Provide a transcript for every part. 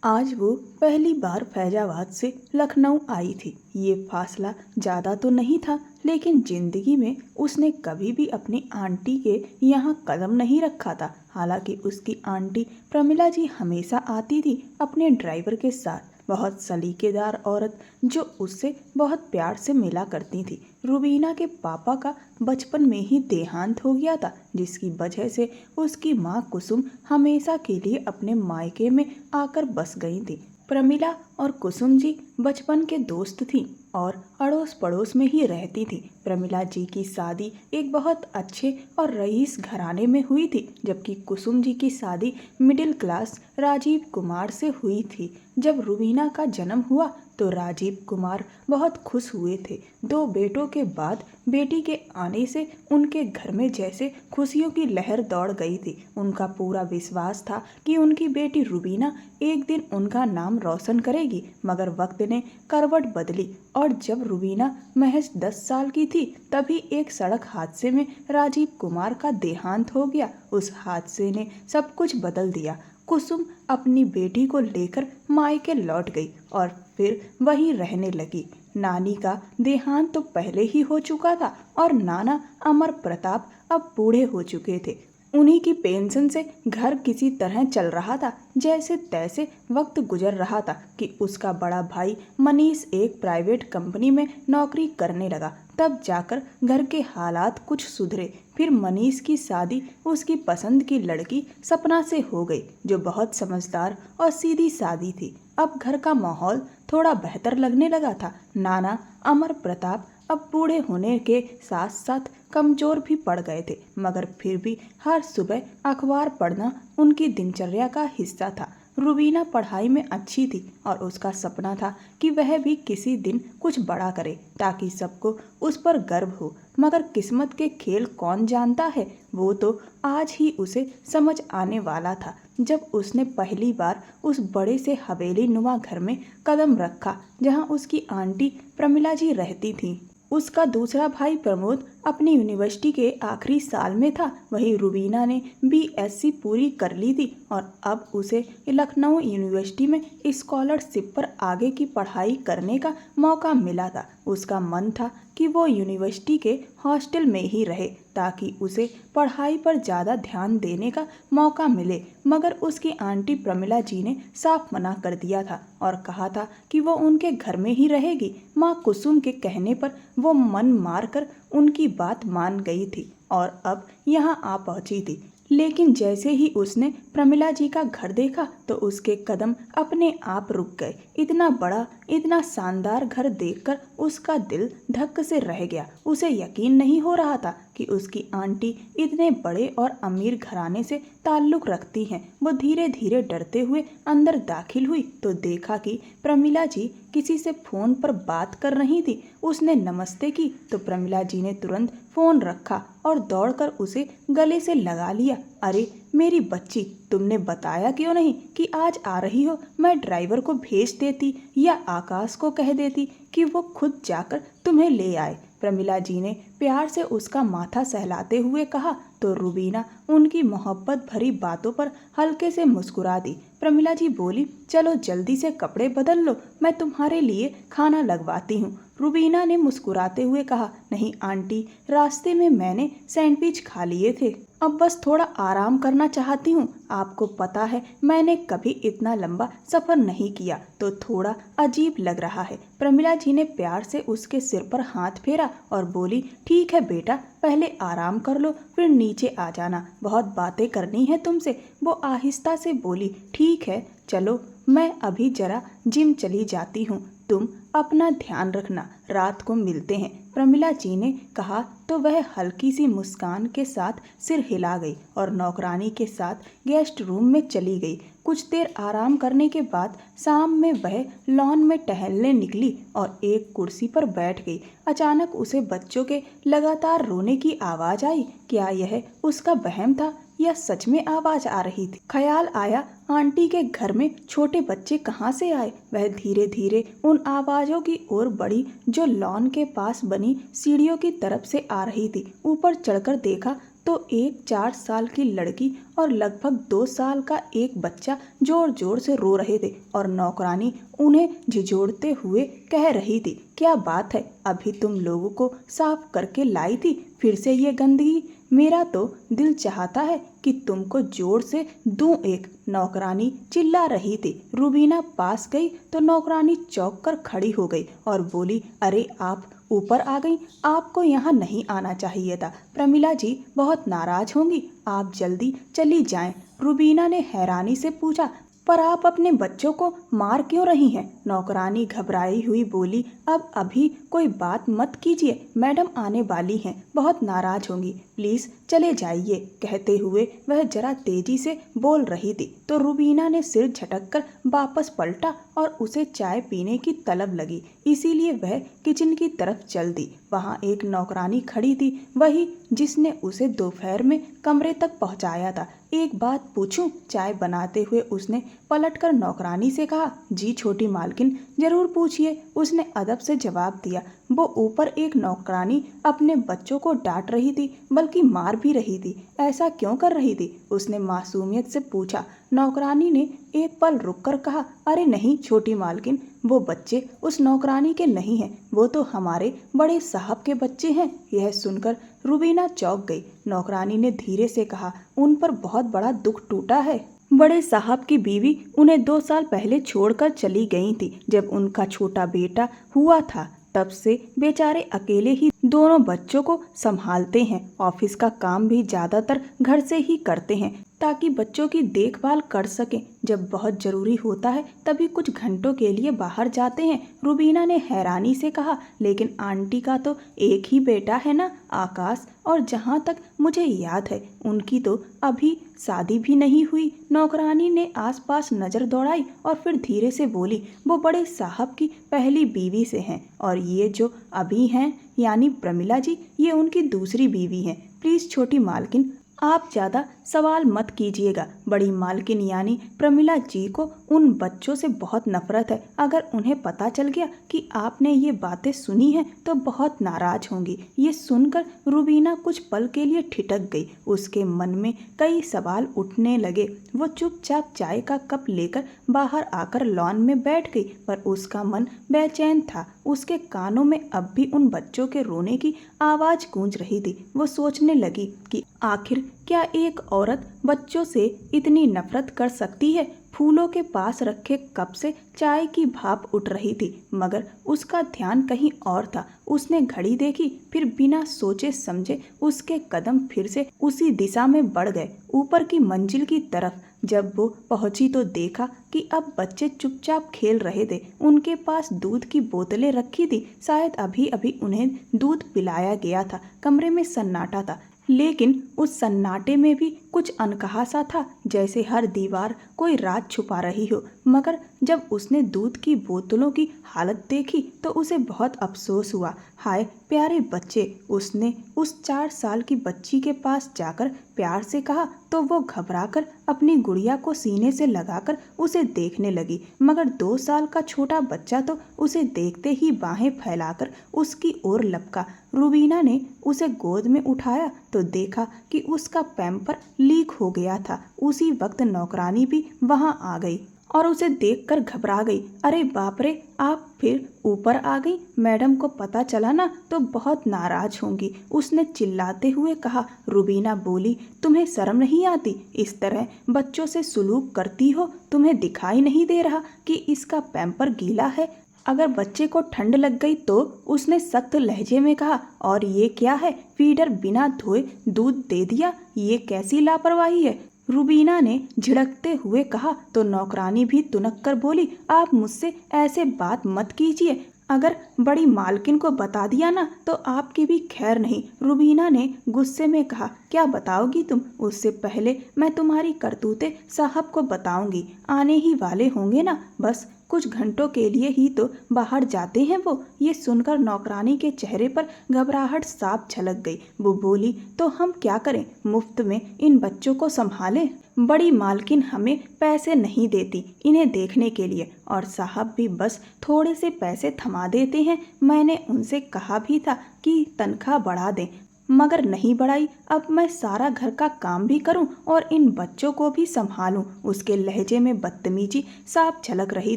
आज वो पहली बार फैजाबाद से लखनऊ आई थी। ये फासला ज़्यादा तो नहीं था, लेकिन ज़िंदगी में उसने कभी भी अपनी आंटी के यहाँ कदम नहीं रखा था। हालांकि उसकी आंटी प्रमिला जी हमेशा आती थी अपने ड्राइवर के साथ। बहुत सलीकेदार औरत जो उससे बहुत प्यार से मिला करती थी। रुबीना के पापा का बचपन में ही देहांत हो गया था, जिसकी वजह से उसकी माँ कुसुम हमेशा के लिए अपने मायके में आकर बस गई थी। प्रमिला और कुसुम जी बचपन के दोस्त थीं और अड़ोस पड़ोस में ही रहती थी। प्रमिला जी की शादी एक बहुत अच्छे और रईस घराने में हुई थी, जबकि कुसुम जी की शादी मिडिल क्लास राजीव कुमार से हुई थी। जब रुबीना का जन्म हुआ तो राजीव कुमार बहुत खुश हुए थे। दो बेटों के बाद बेटी के आने से उनके घर में जैसे खुशियों की लहर दौड़ गई थी। उनका पूरा विश्वास था कि उनकी बेटी रुबीना एक दिन उनका नाम रोशन करेगी, मगर वक्त ने करवट बदली और जब रुबीना महज 10 साल की थी तभी एक सड़क हादसे में राजीव कुमार का देहांत हो गया। उस हादसे ने सब कुछ बदल दिया। कुसुम अपनी बेटी को लेकर मायके लौट गई और फिर वहीं रहने लगी। नानी का देहांत तो पहले ही हो चुका था और नाना अमर प्रताप अब बूढ़े हो चुके थे। उन्हीं की पेंशन से घर किसी तरह चल रहा था। जैसे तैसे वक्त गुजर रहा था कि उसका बड़ा भाई मनीष एक प्राइवेट कंपनी में नौकरी करने लगा। तब जाकर घर के हालात कुछ सुधरे। फिर मनीष की शादी उसकी पसंद की लड़की सपना से हो गई, जो बहुत समझदार और सीधी सादी थी। अब घर का माहौल थोड़ा बेहतर लगने लगा था। नाना अमर प्रताप अब बूढ़े होने के साथ साथ कमजोर भी पड़ गए थे, मगर फिर भी हर सुबह अखबार पढ़ना उनकी दिनचर्या का हिस्सा था। रुबीना पढ़ाई में अच्छी थी और उसका सपना था कि वह भी किसी दिन कुछ बड़ा करे ताकि सबको उस पर गर्व हो। मगर किस्मत के खेल कौन जानता है, वो तो आज ही उसे समझ आने वाला था जब उसने पहली बार उस बड़े से हवेली नुमा घर में कदम रखा जहां उसकी आंटी प्रमिला जी रहती थीं। उसका दूसरा भाई प्रमोद अपनी यूनिवर्सिटी के आखिरी साल में था। वहीं रुबीना ने बीएससी पूरी कर ली थी और अब उसे लखनऊ यूनिवर्सिटी में स्कॉलरशिप पर आगे की पढ़ाई करने का मौका मिला था। उसका मन था कि वो यूनिवर्सिटी के हॉस्टल में ही रहे ताकि उसे पढ़ाई पर ज़्यादा ध्यान देने का मौका मिले, मगर उसकी आंटी प्रमिला जी ने साफ मना कर दिया था और कहा था कि वो उनके घर में ही रहेगी। माँ कुसुम के कहने पर वो मन मार कर उनकी बात मान गई थी और अब यहाँ आ पहुँची थी। लेकिन जैसे ही उसने प्रमिला जी का घर देखा तो उसके कदम अपने आप रुक गए। इतना बड़ा, इतना शानदार घर देखकर उसका दिल धक से रह गया। उसे यकीन नहीं हो रहा था कि उसकी आंटी इतने बड़े और अमीर घराने से ताल्लुक़ रखती हैं। वो धीरे धीरे डरते हुए अंदर दाखिल हुई तो देखा कि प्रमिला जी किसी से फ़ोन पर बात कर रही थी। उसने नमस्ते की तो प्रमिला जी ने तुरंत फ़ोन रखा और दौड़कर उसे गले से लगा लिया। अरे मेरी बच्ची, तुमने बताया क्यों नहीं कि आज आ रही हो? मैं ड्राइवर को भेज देती या आकाश को कह देती कि वो खुद जाकर तुम्हें ले आए। प्रमिला जी ने प्यार से उसका माथा सहलाते हुए कहा तो रुबीना उनकी मोहब्बत भरी बातों पर हल्के से मुस्कुरा दी। प्रमिला जी बोली, चलो जल्दी से कपड़े बदल लो, मैं तुम्हारे लिए खाना लगवाती हूँ। रुबीना ने मुस्कुराते हुए कहा, नहीं आंटी, रास्ते में मैंने सैंडविच खा लिए थे, अब बस थोड़ा आराम करना चाहती हूँ। आपको पता है मैंने कभी इतना लंबा सफ़र नहीं किया तो थोड़ा अजीब लग रहा है। प्रमिला जी ने प्यार से उसके सिर पर हाथ फेरा और बोली, ठीक है बेटा, पहले आराम कर लो, फिर नीचे आ जाना, बहुत बातें करनी है तुमसे। वो आहिस्ता से बोली, ठीक है चलो, मैं अभी जरा जिम चली जाती हूँ, तुम अपना ध्यान रखना, रात को मिलते हैं। प्रमिला जी ने कहा तो वह हल्की सी मुस्कान के साथ सिर हिला गई और नौकरानी के साथ गेस्ट रूम में चली गई। कुछ देर आराम करने के बाद शाम में वह लॉन में टहलने निकली और एक कुर्सी पर बैठ गई। अचानक उसे बच्चों के लगातार रोने की आवाज़ आई। क्या यह उसका वहम था या सच में आवाज़ आ रही थी? ख्याल आया, आंटी के घर में छोटे बच्चे कहाँ से आए? वह धीरे धीरे उन आवाज़ों की ओर बढ़ी जो लॉन के पास बनी सीढ़ियों की तरफ से आ रही थी। ऊपर चढ़कर देखा तो एक 4 साल की लड़की और लगभग 2 साल का एक बच्चा जोर जोर से रो रहे थे और नौकरानी उन्हें झिझोड़ते हुए कह रही थी, क्या बात है, अभी तुम लोगों को साफ करके लाई थी, फिर से ये गंदगी। मेरा तो दिल चाहता है कि तुमको जोर से दूं एक। नौकरानी चिल्ला रही थी। रूबीना पास गई तो नौकरानी चौंक कर खड़ी हो गई और बोली, अरे आप ऊपर आ गई, आपको यहाँ नहीं आना चाहिए था। प्रमिला जी बहुत नाराज होंगी, आप जल्दी चली जाएं। रूबीना ने हैरानी से पूछा, पर आप अपने बच्चों को मार क्यों रही हैं? नौकरानी घबराई हुई बोली, अब अभी कोई बात मत कीजिए, मैडम आने वाली हैं, बहुत नाराज होंगी, प्लीज़ चले जाइए। कहते हुए वह जरा तेजी से बोल रही थी तो रूबीना ने सिर झटककर वापस पलटा और उसे चाय पीने की तलब लगी, इसीलिए वह किचन की तरफ चल दी। वहाँ एक नौकरानी खड़ी थी, वही जिसने उसे दोपहर में कमरे तक पहुँचाया था। एक बात पूछूं? चाय बनाते हुए उसने पलटकर नौकरानी से कहा। जी छोटी मालकिन, जरूर पूछिए, उसने अदब से जवाब दिया। वो ऊपर एक नौकरानी अपने बच्चों को डांट रही थी, बल्कि मार भी रही थी। ऐसा क्यों कर रही थी? उसने मासूमियत से पूछा। नौकरानी ने एक पल रुककर कहा, अरे नहीं छोटी मालकिन, वो बच्चे उस नौकरानी के नहीं हैं, वो तो हमारे बड़े साहब के बच्चे हैं। यह सुनकर रूबीना चौंक गई। नौकरानी ने धीरे से कहा, उन पर बहुत बड़ा दुख टूटा है। बड़े साहब की बीवी उन्हें 2 साल पहले छोड़कर चली गई थी। जब उनका छोटा बेटा हुआ था तब से बेचारे अकेले ही दोनों बच्चों को संभालते हैं। ऑफिस का काम भी ज्यादातर घर से ही करते हैं ताकि बच्चों की देखभाल कर सकें। जब बहुत जरूरी होता है तभी कुछ घंटों के लिए बाहर जाते हैं। रूबीना ने हैरानी से कहा, लेकिन आंटी का तो एक ही बेटा है ना, आकाश, और जहाँ तक मुझे याद है उनकी तो अभी शादी भी नहीं हुई। नौकरानी ने आसपास नजर दौड़ाई और फिर धीरे से बोली, वो बड़े साहब की पहली बीवी से हैं और ये जो अभी हैं यानी प्रमिला जी, ये उनकी दूसरी बीवी हैं। प्लीज छोटी मालकिन, आप ज़्यादा सवाल मत कीजिएगा। बड़ी मालकिन यानी प्रमिला जी को उन बच्चों से बहुत नफरत है। अगर उन्हें पता चल गया कि आपने ये बातें सुनी हैं तो बहुत नाराज होंगी। ये सुनकर रूबीना कुछ पल के लिए ठिठक गई। उसके मन में कई सवाल उठने लगे। वो चुपचाप चाय का कप लेकर बाहर आकर लॉन में बैठ गई, पर उसका मन बेचैन था। उसके कानों में अब भी उन बच्चों के रोने की आवाज़ गूंज रही थी। वो सोचने लगी कि आखिर क्या एक औरत बच्चों से इतनी नफरत कर सकती है? फूलों के पास रखे कप से चाय की भाप उठ रही थी, मगर उसका ध्यान कहीं और था। उसने घड़ी देखी, फिर बिना सोचे समझे उसके कदम फिर से उसी दिशा में बढ़ गए, ऊपर की मंजिल की तरफ। जब वो पहुंची तो देखा कि अब बच्चे चुपचाप खेल रहे थे। उनके पास दूध की बोतलें रखी थी, शायद अभी अभी उन्हें दूध पिलाया गया था। कमरे में सन्नाटा था, लेकिन उस सन्नाटे में भी कुछ अनकहा सा था, जैसे हर दीवार कोई राज छुपा रही हो। मगर जब उसने दूध की बोतलों की हालत देखी तो उसे बहुत अफसोस हुआ। हाय प्यारे बच्चे, उसने उस 4 साल की बच्ची के पास जाकर प्यार से कहा तो वो घबराकर अपनी गुड़िया को सीने से लगाकर उसे देखने लगी। मगर 2 साल का छोटा बच्चा तो उसे देखते ही बाहें फैलाकर उसकी ओर लपका। रूबीना ने उसे गोद में उठाया तो देखा कि उसका पैम्पर लीक हो गया था। उसी वक्त नौकरानी भी वहां आ गई और उसे देखकर घबरा गई। अरे बाप रे, आप फिर ऊपर आ गई? मैडम को पता चला ना तो बहुत नाराज होंगी, उसने चिल्लाते हुए कहा। रूबीना बोली, तुम्हें शर्म नहीं आती? इस तरह बच्चों से सुलूक करती हो? तुम्हें दिखाई नहीं दे रहा कि इसका पैम्पर गीला है? अगर बच्चे को ठंड लग गई तो? उसने सख्त लहजे में कहा। और ये क्या है, फीडर बिना धोए दूध दे दिया, ये कैसी लापरवाही है? रूबीना ने झिड़कते हुए कहा तो नौकरानी भी तुनक कर बोली, आप मुझसे ऐसे बात मत कीजिए, अगर बड़ी मालकिन को बता दिया ना तो आपकी भी खैर नहीं। रूबीना ने गुस्से में कहा, क्या बताओगी तुम? उससे पहले मैं तुम्हारी करतूतें साहब को बताऊंगी, आने ही वाले होंगे ना, बस कुछ घंटों के लिए ही तो बाहर जाते हैं वो। ये सुनकर नौकरानी के चेहरे पर घबराहट साफ झलक गई। वो बोली, तो हम क्या करें, मुफ्त में इन बच्चों को संभालें? बड़ी मालकिन हमें पैसे नहीं देती इन्हें देखने के लिए, और साहब भी बस थोड़े से पैसे थमा देते हैं। मैंने उनसे कहा भी था कि तनख्वाह बढ़ा दें, मगर नहीं बढ़ाई। अब मैं सारा घर का काम भी करूं और इन बच्चों को भी संभालूं। उसके लहजे में बदतमीजी साफ झलक रही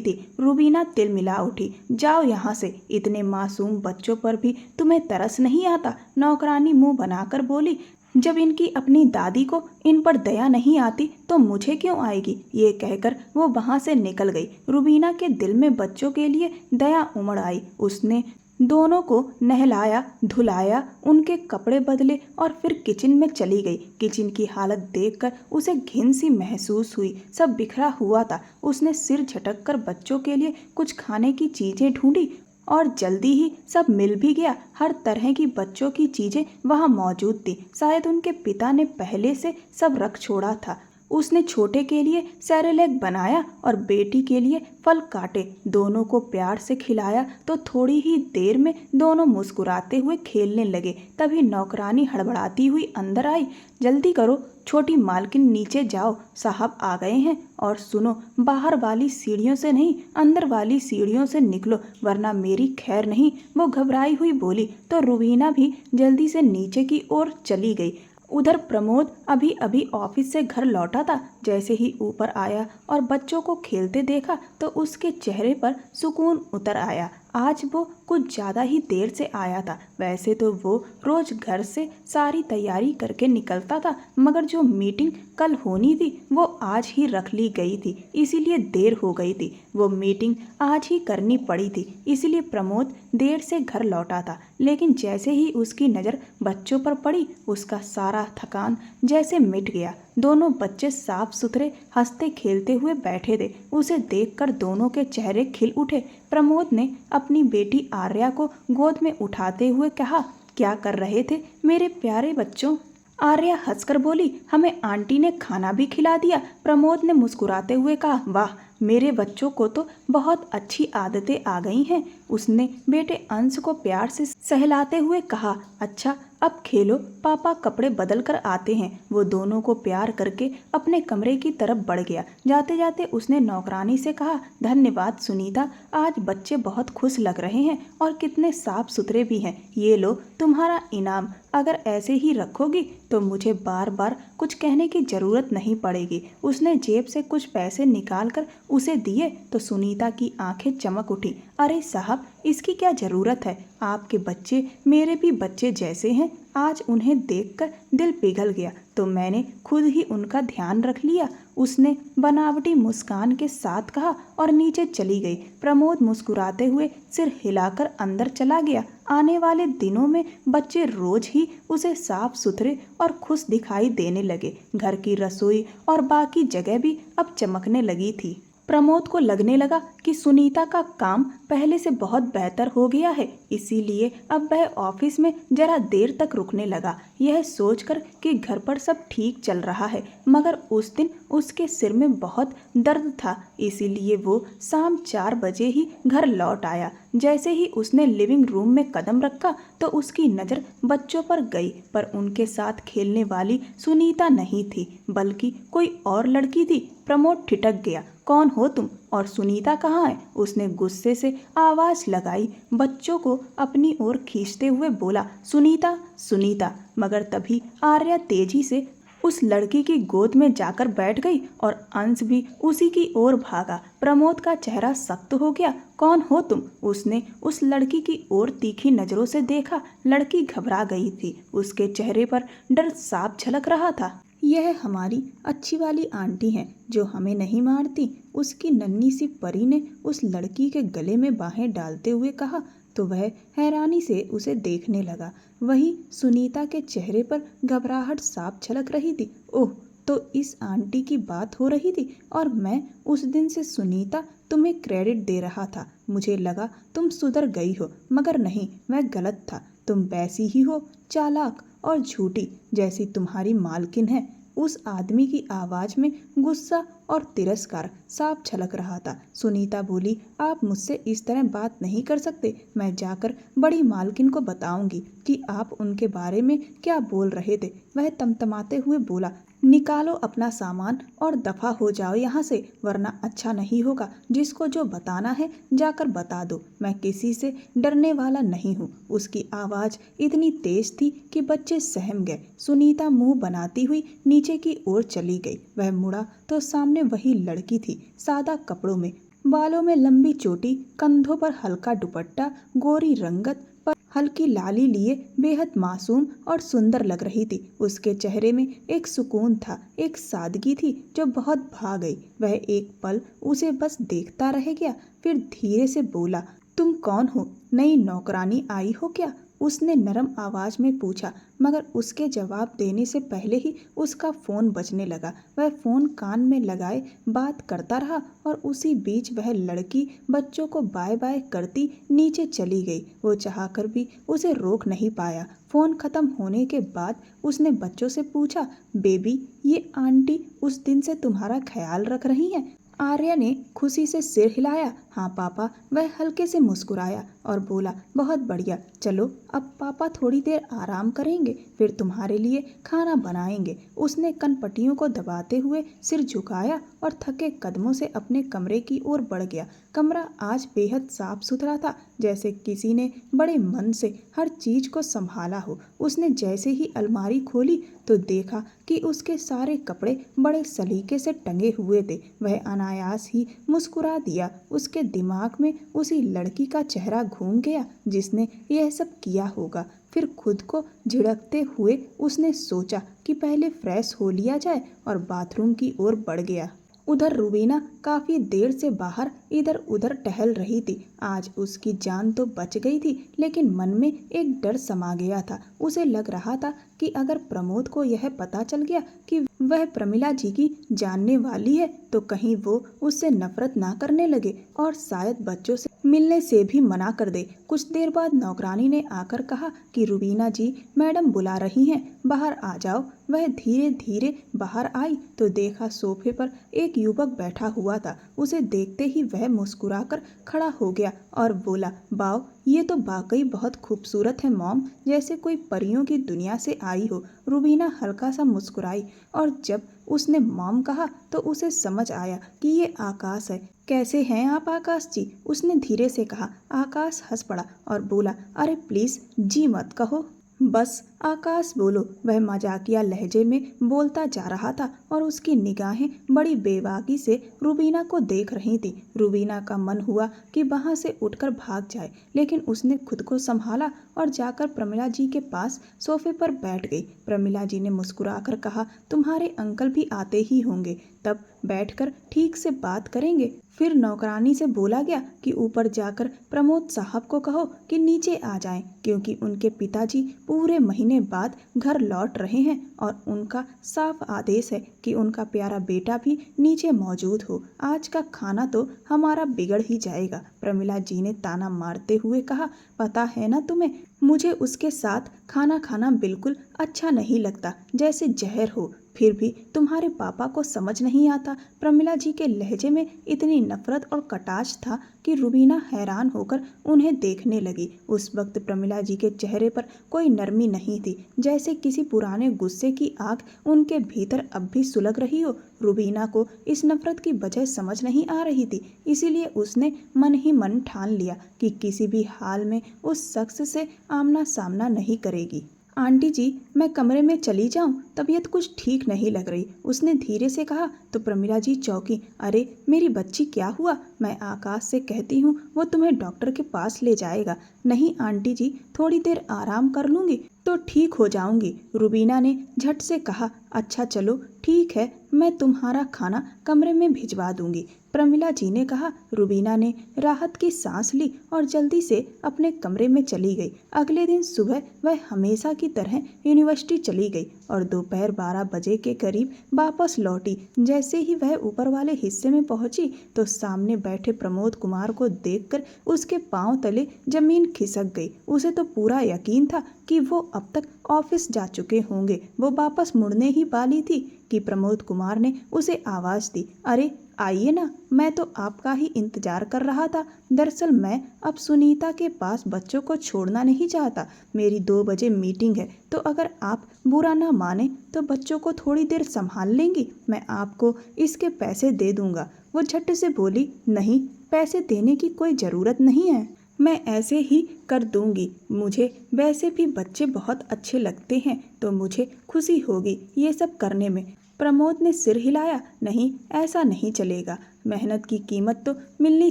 थी। रूबीना तिलमिला उठी। जाओ यहाँ से, इतने मासूम बच्चों पर भी तुम्हें तरस नहीं आता? नौकरानी मुंह बनाकर बोली। जब इनकी अपनी दादी को इन पर दया नहीं आती तो मुझे क्यों आएगी? ये कहकर वो वहां से निकल गई। रूबीना के दिल में बच्चों के लिए दया उमड़ आई। उसने दोनों को नहलाया धुलाया, उनके कपड़े बदले और फिर किचन में चली गई। किचन की हालत देखकर उसे घिन सी महसूस हुई। सब बिखरा हुआ था। उसने सिर झटक कर बच्चों के लिए कुछ खाने की चीजें ढूंढी और जल्दी ही सब मिल भी गया। हर तरह की बच्चों की चीजें वहां मौजूद थी। शायद उनके पिता ने पहले से सब रख छोड़ा था। उसने छोटे के लिए सेरेलैक बनाया और बेटी के लिए फल काटे। दोनों को प्यार से खिलाया तो थोड़ी ही देर में दोनों मुस्कुराते हुए खेलने लगे। तभी नौकरानी हड़बड़ाती हुई अंदर आई। जल्दी करो छोटी मालकिन, नीचे जाओ, साहब आ गए हैं। और सुनो, बाहर वाली सीढ़ियों से नहीं, अंदर वाली सीढ़ियों से निकलो, वरना मेरी खैर नहीं। वो घबराई हुई बोली तो रूबीना भी जल्दी से नीचे की ओर चली गई। उधर प्रमोद अभी अभी ऑफिस से घर लौटा था। जैसे ही ऊपर आया और बच्चों को खेलते देखा तो उसके चेहरे पर सुकून उतर आया। आज वो कुछ ज़्यादा ही देर से आया था। वैसे तो वो रोज घर से सारी तैयारी करके निकलता था, मगर जो मीटिंग कल होनी थी वो आज ही रख ली गई थी, इसीलिए देर हो गई थी। वो मीटिंग आज ही करनी पड़ी थी, इसलिए प्रमोद देर से घर लौटा था। लेकिन जैसे ही उसकी नज़र बच्चों पर पड़ी, उसका सारा थकान जैसे मिट गया। दोनों बच्चे साफ सुथरे हंसते खेलते हुए बैठे थे। उसे देखकर दोनों के चेहरे खिल उठे। प्रमोद ने अपनी बेटी आर्या को गोद में उठाते हुए कहा, क्या कर रहे थे मेरे प्यारे बच्चों? आर्या हंसकर बोली, हमें आंटी ने खाना भी खिला दिया। प्रमोद ने मुस्कुराते हुए कहा, वाह, मेरे बच्चों को तो बहुत अच्छी आदतें आ गई हैं। उसने बेटे अंश को प्यार से सहलाते हुए कहा, अच्छा अब खेलो, पापा कपड़े बदल कर आते हैं। वो दोनों को प्यार करके अपने कमरे की तरफ बढ़ गया। जाते जाते उसने नौकरानी से कहा, धन्यवाद सुनीता, आज बच्चे बहुत खुश लग रहे हैं और कितने साफ सुथरे भी हैं। ये लो तुम्हारा इनाम। अगर ऐसे ही रखोगी तो मुझे बार बार कुछ कहने की ज़रूरत नहीं पड़ेगी। उसने जेब से कुछ पैसे निकाल कर उसे दिए तो सुनीता की आंखें चमक उठी। अरे साहब, इसकी क्या ज़रूरत है? आपके बच्चे मेरे भी बच्चे जैसे हैं। आज उन्हें देखकर दिल पिघल गया तो मैंने खुद ही उनका ध्यान रख लिया। उसने बनावटी मुस्कान के साथ कहा और नीचे चली गई। प्रमोद मुस्कुराते हुए सिर हिलाकर अंदर चला गया। आने वाले दिनों में बच्चे रोज ही उसे साफ सुथरे और खुश दिखाई देने लगे। घर की रसोई और बाकी जगह भी अब चमकने लगी थी। प्रमोद को लगने लगा कि सुनीता का काम पहले से बहुत बेहतर हो गया है, इसीलिए अब वह ऑफिस में जरा देर तक रुकने लगा, यह सोचकर कि घर पर सब ठीक चल रहा है। मगर उस दिन उसके सिर में बहुत दर्द था, इसीलिए वो शाम 4 बजे ही घर लौट आया। जैसे ही उसने लिविंग रूम में कदम रखा तो उसकी नज़र बच्चों पर गई, पर उनके साथ खेलने वाली सुनीता नहीं थी, बल्कि कोई और लड़की थी। प्रमोद ठिठक गया, कौन हो तुम और सुनीता कहाँ है? उसने गुस्से से आवाज़ लगाई। बच्चों को अपनी ओर खींचते हुए बोला, सुनीता सुनीता। मगर तभी आर्या तेजी से उस लड़की की गोद में जाकर बैठ गई और अंश भी उसी की ओर भागा। प्रमोद का चेहरा सख्त हो गया। कौन हो तुम? उसने उस लड़की की ओर तीखी नज़रों से देखा। लड़की घबरा गई थी, उसके चेहरे पर डर साफ झलक रहा था। यह हमारी अच्छी वाली आंटी हैं जो हमें नहीं मारती, उसकी नन्ही सी परी ने उस लड़की के गले में बाहें डालते हुए कहा तो वह हैरानी से उसे देखने लगा। वहीं सुनीता के चेहरे पर घबराहट साफ झलक रही थी। ओह, तो इस आंटी की बात हो रही थी और मैं उस दिन से सुनीता तुम्हें क्रेडिट दे रहा था। मुझे लगा तुम सुधर गई हो, मगर नहीं, मैं गलत था। तुम वैसी ही हो, चालाक और झूठी जैसी तुम्हारी मालकिन है। उस आदमी की आवाज़ में गुस्सा और तिरस्कार साफ झलक रहा था। सुनीता बोली, आप मुझसे इस तरह बात नहीं कर सकते। मैं जाकर बड़ी मालकिन को बताऊंगी कि आप उनके बारे में क्या बोल रहे थे। वह तमतमाते हुए बोला, निकालो अपना सामान और दफा हो जाओ यहाँ से, वरना अच्छा नहीं होगा। जिसको जो बताना है जाकर बता दो, मैं किसी से डरने वाला नहीं हूँ। उसकी आवाज़ इतनी तेज थी कि बच्चे सहम गए। सुनीता मुंह बनाती हुई नीचे की ओर चली गई। वह मुड़ा तो सामने वही लड़की थी, सादा कपड़ों में, बालों में लंबी चोटी, कंधों पर हल्का दुपट्टा, गोरी रंगत पर हल्की लाली लिए बेहद मासूम और सुंदर लग रही थी। उसके चेहरे में एक सुकून था, एक सादगी थी जो बहुत भा गई। वह एक पल उसे बस देखता रह गया, फिर धीरे से बोला, तुम कौन हो? नई नौकरानी आई हो क्या? उसने नरम आवाज में पूछा, मगर उसके जवाब देने से पहले ही उसका फोन बजने लगा। वह फोन कान में लगाए बात करता रहा और उसी बीच वह लड़की बच्चों को बाय बाय करती नीचे चली गई। वो चाहकर भी उसे रोक नहीं पाया। फोन खत्म होने के बाद उसने बच्चों से पूछा, बेबी, ये आंटी उस दिन से तुम्हारा ख्याल रख रही हैं? आर्या ने खुशी से सिर हिलाया। हाँ पापा। वह हल्के से मुस्कुराया और बोला, बहुत बढ़िया। चलो अब पापा थोड़ी देर आराम करेंगे, फिर तुम्हारे लिए खाना बनाएंगे। उसने कनपटियों को दबाते हुए सिर झुकाया और थके कदमों से अपने कमरे की ओर बढ़ गया। कमरा आज बेहद साफ सुथरा था, जैसे किसी ने बड़े मन से हर चीज को संभाला हो। उसने जैसे ही अलमारी खोली तो देखा कि उसके सारे कपड़े बड़े सलीके से टंगे हुए थे। वह अनायास ही मुस्कुरा दिया। उसके दिमाग में उसी लड़की का चेहरा घूम गया जिसने यह सब किया होगा। फिर खुद को झिड़कते हुए उसने सोचा कि पहले फ्रेश हो लिया जाए और बाथरूम की ओर बढ़ गया। उधर रुबीना काफी देर से बाहर इधर उधर टहल रही थी। आज उसकी जान तो बच गई थी, लेकिन मन में एक डर समा गया था। उसे लग रहा था कि अगर प्रमोद को यह पता चल गया कि वह प्रमिला जी की जानने वाली है तो कहीं वो उससे नफरत ना करने लगे और शायद बच्चों से मिलने से भी मना कर दे। कुछ देर बाद नौकरानी ने आकर कहा कि रुबीना जी, मैडम बुला रही हैं, बाहर आ जाओ। वह धीरे धीरे बाहर आई तो देखा सोफे पर एक युवक बैठा हुआ था। उसे देखते ही वह मुस्कुराकर खड़ा हो गया और बोला, वाओ, ये तो वाकई बहुत खूबसूरत है मॉम, जैसे कोई परियों की दुनिया से आई हो। रुबीना हल्का सा मुस्कुराई और जब उसने मॉम कहा तो उसे समझ आया कि ये आकाश है। कैसे हैं आप आकाश जी? उसने धीरे से कहा। आकाश हंस पड़ा और बोला, अरे प्लीज जी मत कहो, बस आकाश बोलो। वह मजाकिया लहजे में बोलता जा रहा था और उसकी निगाहें बड़ी बेबाकी से रुबीना को देख रही थी। रुबीना का मन हुआ कि वहां से उठकर भाग जाए, लेकिन उसने खुद को संभाला और जाकर प्रमिला जी के पास सोफे पर बैठ गई। प्रमिला जी ने मुस्कुराकर कहा, तुम्हारे अंकल भी आते ही होंगे, तब बैठकर ठीक से बात करेंगे। फिर नौकरानी से बोला गया कि ऊपर जाकर प्रमोद साहब को कहो कि नीचे आ जाएं, क्योंकि उनके पिताजी पूरे महीने बाद घर लौट रहे हैं और उनका साफ आदेश है कि उनका प्यारा बेटा भी नीचे मौजूद हो। आज का खाना तो हमारा बिगड़ ही जाएगा। प्रमिला जी ने ताना मारते हुए कहा, पता है ना तुम्हें, मुझे उसके साथ खाना खाना बिल्कुल अच्छा नहीं लगता, जैसे जहर हो। फिर भी तुम्हारे पापा को समझ नहीं आता। प्रमिला जी के लहजे में इतनी नफरत और कटाक्ष था कि रुबीना हैरान होकर उन्हें देखने लगी। उस वक्त प्रमिला जी के चेहरे पर कोई नरमी नहीं थी, जैसे किसी पुराने गुस्से की आग उनके भीतर अब भी सुलग रही हो। रुबीना को इस नफरत की वजह समझ नहीं आ रही थी, इसीलिए उसने मन ही मन ठान लिया कि किसी भी हाल में उस शख्स से आमना सामना नहीं करेगी। आंटी जी, मैं कमरे में चली जाऊं? तबीयत कुछ ठीक नहीं लग रही, उसने धीरे से कहा। तो प्रमिला जी चौंकी। अरे मेरी बच्ची, क्या हुआ? मैं आकाश से कहती हूँ, वो तुम्हें डॉक्टर के पास ले जाएगा। नहीं आंटी जी, थोड़ी देर आराम कर लूंगी तो ठीक हो जाऊंगी, रुबीना ने झट से कहा। अच्छा चलो ठीक है, मैं तुम्हारा खाना कमरे में भिजवा दूंगी, प्रमिला जी ने कहा। रुबीना ने राहत की सांस ली और जल्दी से अपने कमरे में चली गई। अगले दिन सुबह वह हमेशा की तरह यूनिवर्सिटी चली गई और दोपहर 12 बजे के करीब वापस लौटी। जैसे ही वह ऊपर वाले हिस्से में पहुंची तो सामने बैठे प्रमोद कुमार को देखकर उसके पांव तले जमीन खिसक गई। उसे तो पूरा यकीन था कि वो अब तक ऑफिस जा चुके होंगे। वो वापस मुड़ने ही वाली थी कि प्रमोद कुमार ने उसे आवाज दी, अरे आइए ना, मैं तो आपका ही इंतजार कर रहा था। दरअसल मैं अब सुनीता के पास बच्चों को छोड़ना नहीं चाहता। मेरी 2 बजे मीटिंग है, तो अगर आप बुरा ना माने तो बच्चों को थोड़ी देर संभाल लेंगी। मैं आपको इसके पैसे दे दूंगा। वो झट से बोली, नहीं, पैसे देने की कोई ज़रूरत नहीं है, मैं ऐसे ही कर दूंगी। मुझे वैसे भी बच्चे बहुत अच्छे लगते हैं, तो मुझे खुशी होगी ये सब करने में। प्रमोद ने सिर हिलाया, नहीं, ऐसा नहीं चलेगा। मेहनत की कीमत तो मिलनी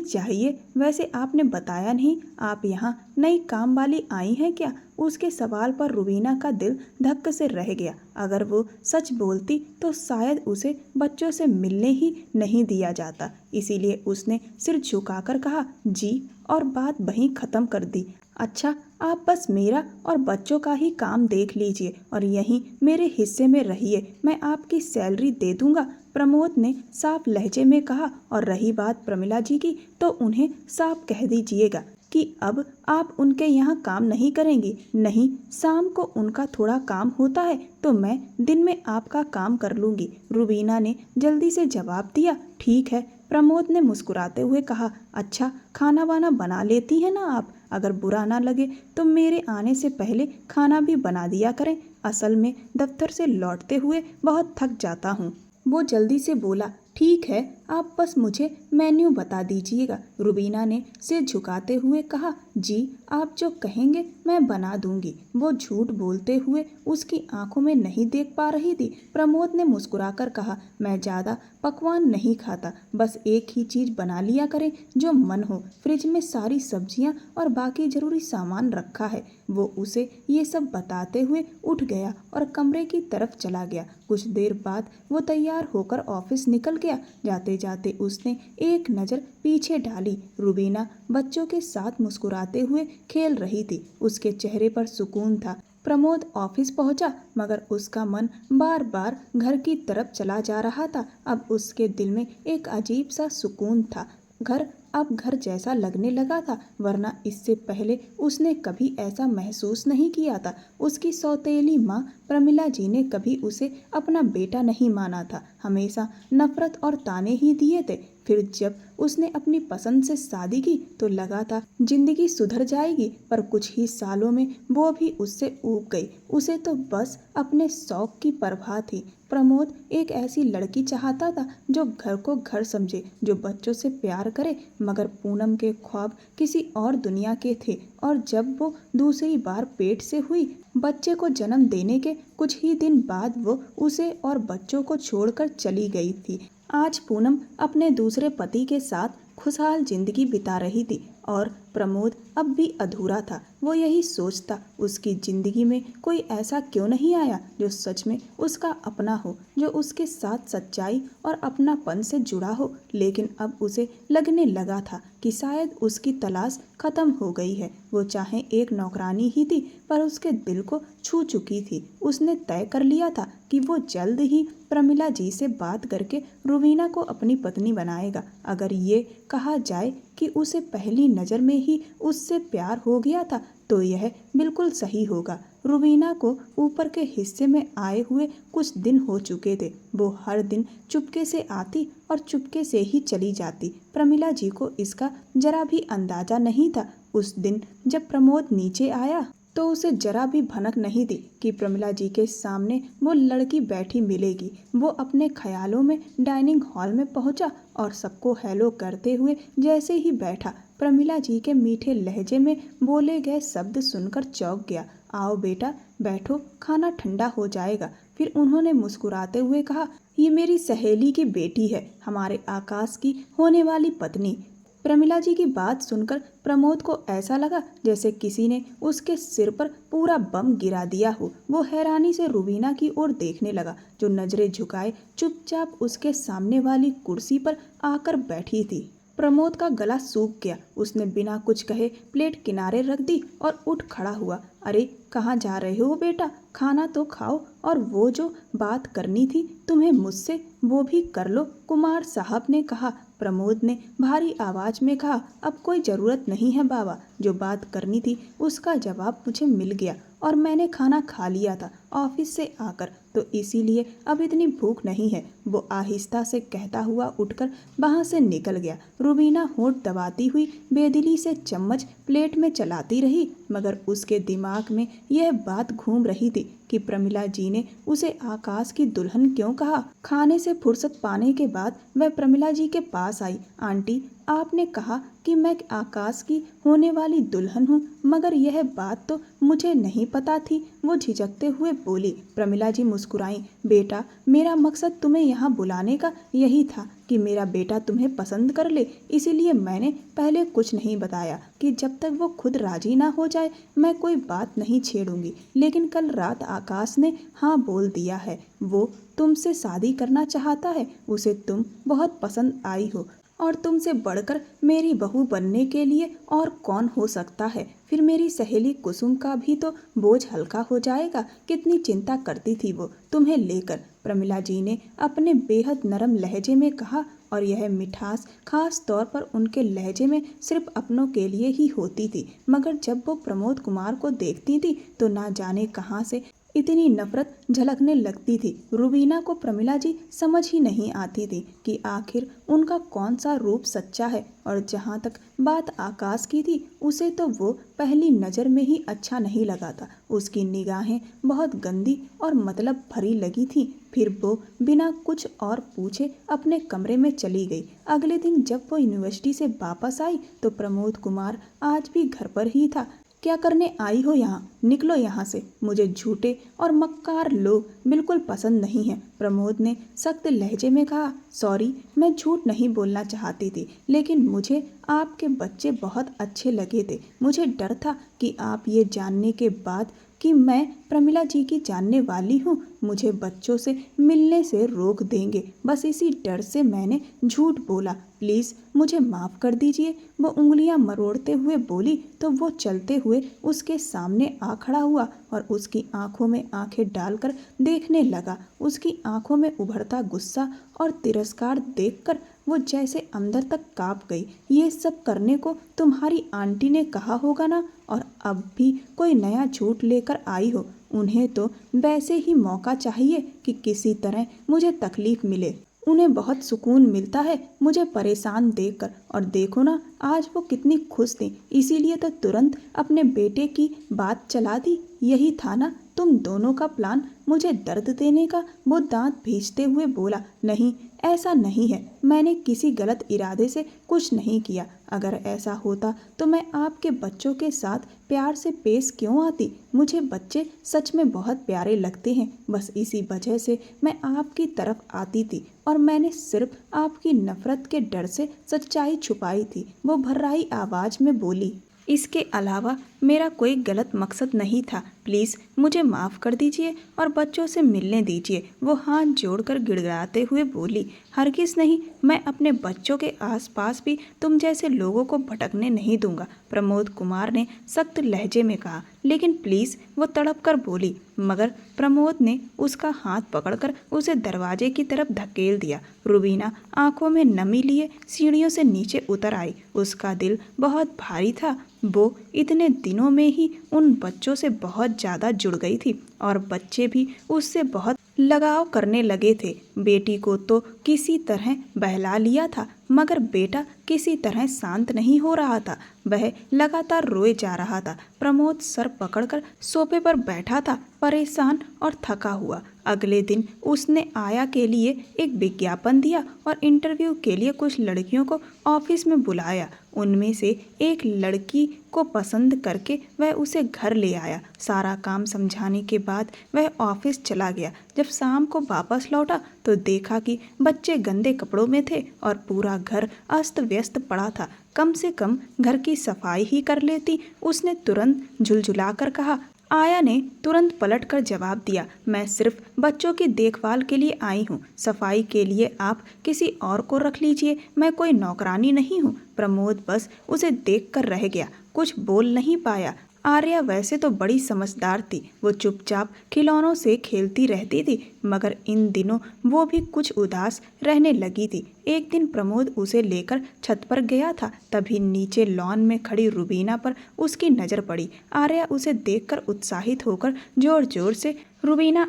चाहिए। वैसे आपने बताया नहीं, आप यहाँ नई काम वाली आई हैं क्या? उसके सवाल पर रुबीना का दिल धक्क से रह गया। अगर वो सच बोलती तो शायद उसे बच्चों से मिलने ही नहीं दिया जाता। इसीलिए उसने सिर झुकाकर कहा, जी, और बात वहीं ख़त्म कर दी। अच्छा, आप बस मेरा और बच्चों का ही काम देख लीजिए और यहीं मेरे हिस्से में रहिए। मैं आपकी सैलरी दे दूंगा, प्रमोद ने साफ लहजे में कहा। और रही बात प्रमिला जी की, तो उन्हें साफ कह दीजिएगा कि अब आप उनके यहाँ काम नहीं करेंगी। नहीं, शाम को उनका थोड़ा काम होता है, तो मैं दिन में आपका काम कर लूँगी। रुबीना ने जल्दी से जवाब दिया, ठीक है। प्रमोद ने मुस्कुराते हुए कहा, अच्छा, खाना वाना बना लेती हैं ना आप? अगर बुरा ना लगे तो मेरे आने से पहले खाना भी बना दिया करें। असल में दफ्तर से लौटते हुए बहुत थक जाता हूँ। वो जल्दी से बोला, ठीक है, आप बस मुझे मेन्यू बता दीजिएगा। रुबीना ने सिर झुकाते हुए कहा, जी, आप जो कहेंगे मैं बना दूंगी। वो झूठ बोलते हुए उसकी आंखों में नहीं देख पा रही थी। प्रमोद ने मुस्कुराकर कहा, मैं ज़्यादा पकवान नहीं खाता, बस एक ही चीज़ बना लिया करें जो मन हो। फ्रिज में सारी सब्जियां और बाकी ज़रूरी सामान रखा है। वो उसे ये सब बताते हुए उठ गया और कमरे की तरफ चला गया। कुछ देर बाद वो तैयार होकर ऑफिस निकल गया। जाते जाते उसने एक नज़र पीछे डाली। रुबीना बच्चों के साथ मुस्कुराते हुए खेल रही थी। उसके चेहरे पर सुकून था। प्रमोद ऑफिस पहुंचा, मगर उसका मन बार बार घर की तरफ चला जा रहा था। अब उसके दिल में एक अजीब सा सुकून था। घर अब घर जैसा लगने लगा था, वरना इससे पहले उसने कभी ऐसा महसूस नहीं किया था। उसकी सौतेली माँ प्रमिला जी ने कभी उसे अपना बेटा नहीं माना था, हमेशा नफरत और ताने ही दिए थे। फिर जब उसने अपनी पसंद से शादी की तो लगा था जिंदगी सुधर जाएगी, पर कुछ ही सालों में वो भी उससे ऊब गई। उसे तो बस अपने शौक की परवाह थी। प्रमोद एक ऐसी लड़की चाहता था जो घर को घर समझे, जो बच्चों से प्यार करे, मगर पूनम के ख्वाब किसी और दुनिया के थे। और जब वो दूसरी बार पेट से हुई, बच्चे को जन्म देने के कुछ ही दिन बाद वो उसे और बच्चों को छोड़कर चली गई थी। आज पूनम अपने दूसरे पति के साथ खुशहाल जिंदगी बिता रही थी और प्रमोद अब भी अधूरा था। वो यही सोचता, उसकी जिंदगी में कोई ऐसा क्यों नहीं आया जो सच में उसका अपना हो, जो उसके साथ सच्चाई और अपनापन से जुड़ा हो। लेकिन अब उसे लगने लगा था कि शायद उसकी तलाश खत्म हो गई है। वो चाहे एक नौकरानी ही थी, पर उसके दिल को छू चुकी थी। उसने तय कर लिया था कि वो जल्द ही प्रमिला जी से बात करके रुबीना को अपनी पत्नी बनाएगा। अगर ये कहा जाए कि उसे पहली नज़र में ही उससे प्यार हो गया था, तो यह बिल्कुल सही होगा। रुबीना को ऊपर के हिस्से में आए हुए कुछ दिन हो चुके थे। वो हर दिन चुपके से आती और चुपके से ही चली जाती। प्रमिला जी को इसका जरा भी अंदाजा नहीं था। उस दिन जब प्रमोद नीचे आया तो उसे जरा भी भनक नहीं थी कि प्रमिला जी के सामने वो लड़की बैठी मिलेगी। वो अपने ख्यालों में डाइनिंग हॉल में पहुंचा और सबको हेलो करते हुए जैसे ही बैठा, प्रमिला जी के मीठे लहजे में बोले गए शब्द सुनकर चौंक गया। आओ बेटा, बैठो, खाना ठंडा हो जाएगा। फिर उन्होंने मुस्कुराते हुए कहा, ये मेरी सहेली की बेटी है, हमारे आकाश की होने वाली पत्नी। प्रमिला जी की बात सुनकर प्रमोद को ऐसा लगा जैसे किसी ने उसके सिर पर पूरा बम गिरा दिया हो। वो हैरानी से रुबीना की ओर देखने लगा, जो नजरें झुकाए चुपचाप उसके सामने वाली कुर्सी पर आकर बैठी थी। प्रमोद का गला सूख गया। उसने बिना कुछ कहे प्लेट किनारे रख दी और उठ खड़ा हुआ। अरे, कहाँ जा रहे हो बेटा? खाना तो खाओ, और वो जो बात करनी थी तुम्हें मुझसे, वो भी कर लो, कुमार साहब ने कहा। प्रमोद ने भारी आवाज में कहा, अब कोई ज़रूरत नहीं है बाबा, जो बात करनी थी उसका जवाब मुझे मिल गया। और मैंने खाना खा लिया था ऑफिस से आकर, तो इसीलिए अब इतनी भूख नहीं है। वो आहिस्ता से कहता हुआ उठकर वहाँ से निकल गया। रुबीना होंठ दबाती हुई बेदिली से चम्मच प्लेट में चलाती रही, मगर उसके दिमाग में यह बात घूम रही थी कि प्रमिला जी ने उसे आकाश की दुल्हन क्यों कहा। खाने से फुर्सत पाने के बाद वह प्रमिला जी के पास आई। आंटी, आपने कहा कि मैं आकाश की होने वाली दुल्हन हूँ, मगर यह बात तो मुझे नहीं पता थी, वो झिझकते हुए बोली। प्रमिला जी मुस्कुराई। बेटा, मेरा मकसद तुम्हें यहाँ बुलाने का यही था कि मेरा बेटा तुम्हें पसंद कर ले, इसीलिए मैंने पहले कुछ नहीं बताया कि जब तक वो खुद राजी ना हो जाए मैं कोई बात नहीं छेड़ूंगी। लेकिन कल रात आकाश ने हाँ बोल दिया है, वो तुमसे शादी करना चाहता है, उसे तुम बहुत पसंद आई हो और तुमसे बढ़कर मेरी बहू बनने के लिए और कौन हो सकता है। फिर मेरी सहेली कुसुम का भी तो बोझ हल्का हो जाएगा। कितनी चिंता करती थी वो तुम्हें लेकर, प्रमिला जी ने अपने बेहद नरम लहजे में कहा, और यह मिठास खास तौर पर उनके लहजे में सिर्फ अपनों के लिए ही होती थी। मगर जब वो प्रमोद कुमार को देखती थी तो ना जाने कहाँ से इतनी नफरत झलकने लगती थी। रुबीना को प्रमिला जी समझ ही नहीं आती थी कि आखिर उनका कौन सा रूप सच्चा है। और जहाँ तक बात आकाश की थी, उसे तो वो पहली नज़र में ही अच्छा नहीं लगा था। उसकी निगाहें बहुत गंदी और मतलब भरी लगी थी। फिर वो बिना कुछ और पूछे अपने कमरे में चली गई। अगले दिन जब वो यूनिवर्सिटी से वापस आई तो प्रमोद कुमार आज भी घर पर ही था। क्या करने आई हो यहाँ? निकलो यहाँ से, मुझे झूठे और मक्कार लोग बिल्कुल पसंद नहीं हैं, प्रमोद ने सख्त लहजे में कहा। सॉरी, मैं झूठ नहीं बोलना चाहती थी, लेकिन मुझे आपके बच्चे बहुत अच्छे लगे थे। मुझे डर था कि आप ये जानने के बाद कि मैं प्रमिला जी की जानने वाली हूँ मुझे बच्चों से मिलने से रोक देंगे, बस इसी डर से मैंने झूठ बोला। प्लीज़ मुझे माफ़ कर दीजिए। वो उंगलियां मरोड़ते हुए बोली तो वो चलते हुए उसके सामने आ खड़ा हुआ और उसकी आंखों में आंखें डालकर देखने लगा। उसकी आंखों में उभरता गुस्सा और तिरस्कार देखकर वो जैसे अंदर तक कांप गई। ये सब करने को तुम्हारी आंटी ने कहा होगा ना, और अब भी कोई नया झूठ लेकर आई हो। उन्हें तो वैसे ही मौका चाहिए कि किसी तरह मुझे तकलीफ मिले। उन्हें बहुत सुकून मिलता है मुझे परेशान देखकर, और देखो ना आज वो कितनी खुश थी, इसीलिए तो तुरंत अपने बेटे की बात चला दी। यही था ना तुम दोनों का प्लान, मुझे दर्द देने का। वो दांत भींचते हुए बोला। नहीं, ऐसा नहीं है, मैंने किसी गलत इरादे से कुछ नहीं किया। अगर ऐसा होता तो मैं आपके बच्चों के साथ प्यार से पेश क्यों आती? मुझे बच्चे सच में बहुत प्यारे लगते हैं, बस इसी वजह से मैं आपकी तरफ आती थी, और मैंने सिर्फ आपकी नफरत के डर से सच्चाई छुपाई थी, वो भर्राई आवाज़ में बोली। इसके अलावा मेरा कोई गलत मकसद नहीं था। प्लीज़ मुझे माफ़ कर दीजिए और बच्चों से मिलने दीजिए। वो हाथ जोड़कर गिड़गिड़ाते हुए बोली। हरगिज़ नहीं, मैं अपने बच्चों के आसपास भी तुम जैसे लोगों को भटकने नहीं दूंगा, प्रमोद कुमार ने सख्त लहजे में कहा। लेकिन प्लीज़, वो तड़प कर बोली। मगर प्रमोद ने उसका हाथ पकड़कर उसे दरवाजे की तरफ धकेल दिया। रुबीना आंखों में नमी लिए सीढ़ियों से नीचे उतर आई। उसका दिल बहुत भारी था। वो इतने दिनों में ही उन बच्चों से बहुत ज़्यादा जुड़ गई थी, और बच्चे भी उससे बहुत लगाव करने लगे थे। बेटी को तो किसी तरह बहला लिया था, मगर बेटा किसी तरह शांत नहीं हो रहा था। वह लगातार रोए जा रहा था। प्रमोद सर पकड़कर सोफे पर बैठा था, परेशान और थका हुआ। अगले दिन उसने आया के लिए एक विज्ञापन दिया और इंटरव्यू के लिए कुछ लड़कियों को ऑफिस में बुलाया। उनमें से एक लड़की को पसंद करके वह उसे घर ले आया। सारा काम समझाने के बाद वह ऑफिस चला गया। जब शाम को वापस लौटा तो देखा कि बच्चे गंदे कपड़ों में थे और पूरा घर अस्त व्यस्त पड़ा था। कम से कम घर की सफाई ही कर लेती, उसने तुरंत झुलझुलाकर कहा। आया ने तुरंत पलटकर जवाब दिया, मैं सिर्फ बच्चों की देखभाल के लिए आई हूँ, सफाई के लिए आप किसी और को रख लीजिए, मैं कोई नौकरानी नहीं हूँ। प्रमोद बस उसे देखकर रह गया, कुछ बोल नहीं पाया। आर्या वैसे तो बड़ी समझदार थी। वो चुपचाप खिलौनों से खेलती रहती थी, मगर इन दिनों वो भी कुछ उदास रहने लगी थी। एक दिन प्रमोद उसे लेकर छत पर गया था, तभी नीचे लॉन में खड़ी रुबीना पर उसकी नज़र पड़ी। आर्या उसे देखकर उत्साहित होकर जोर जोर से रुबीना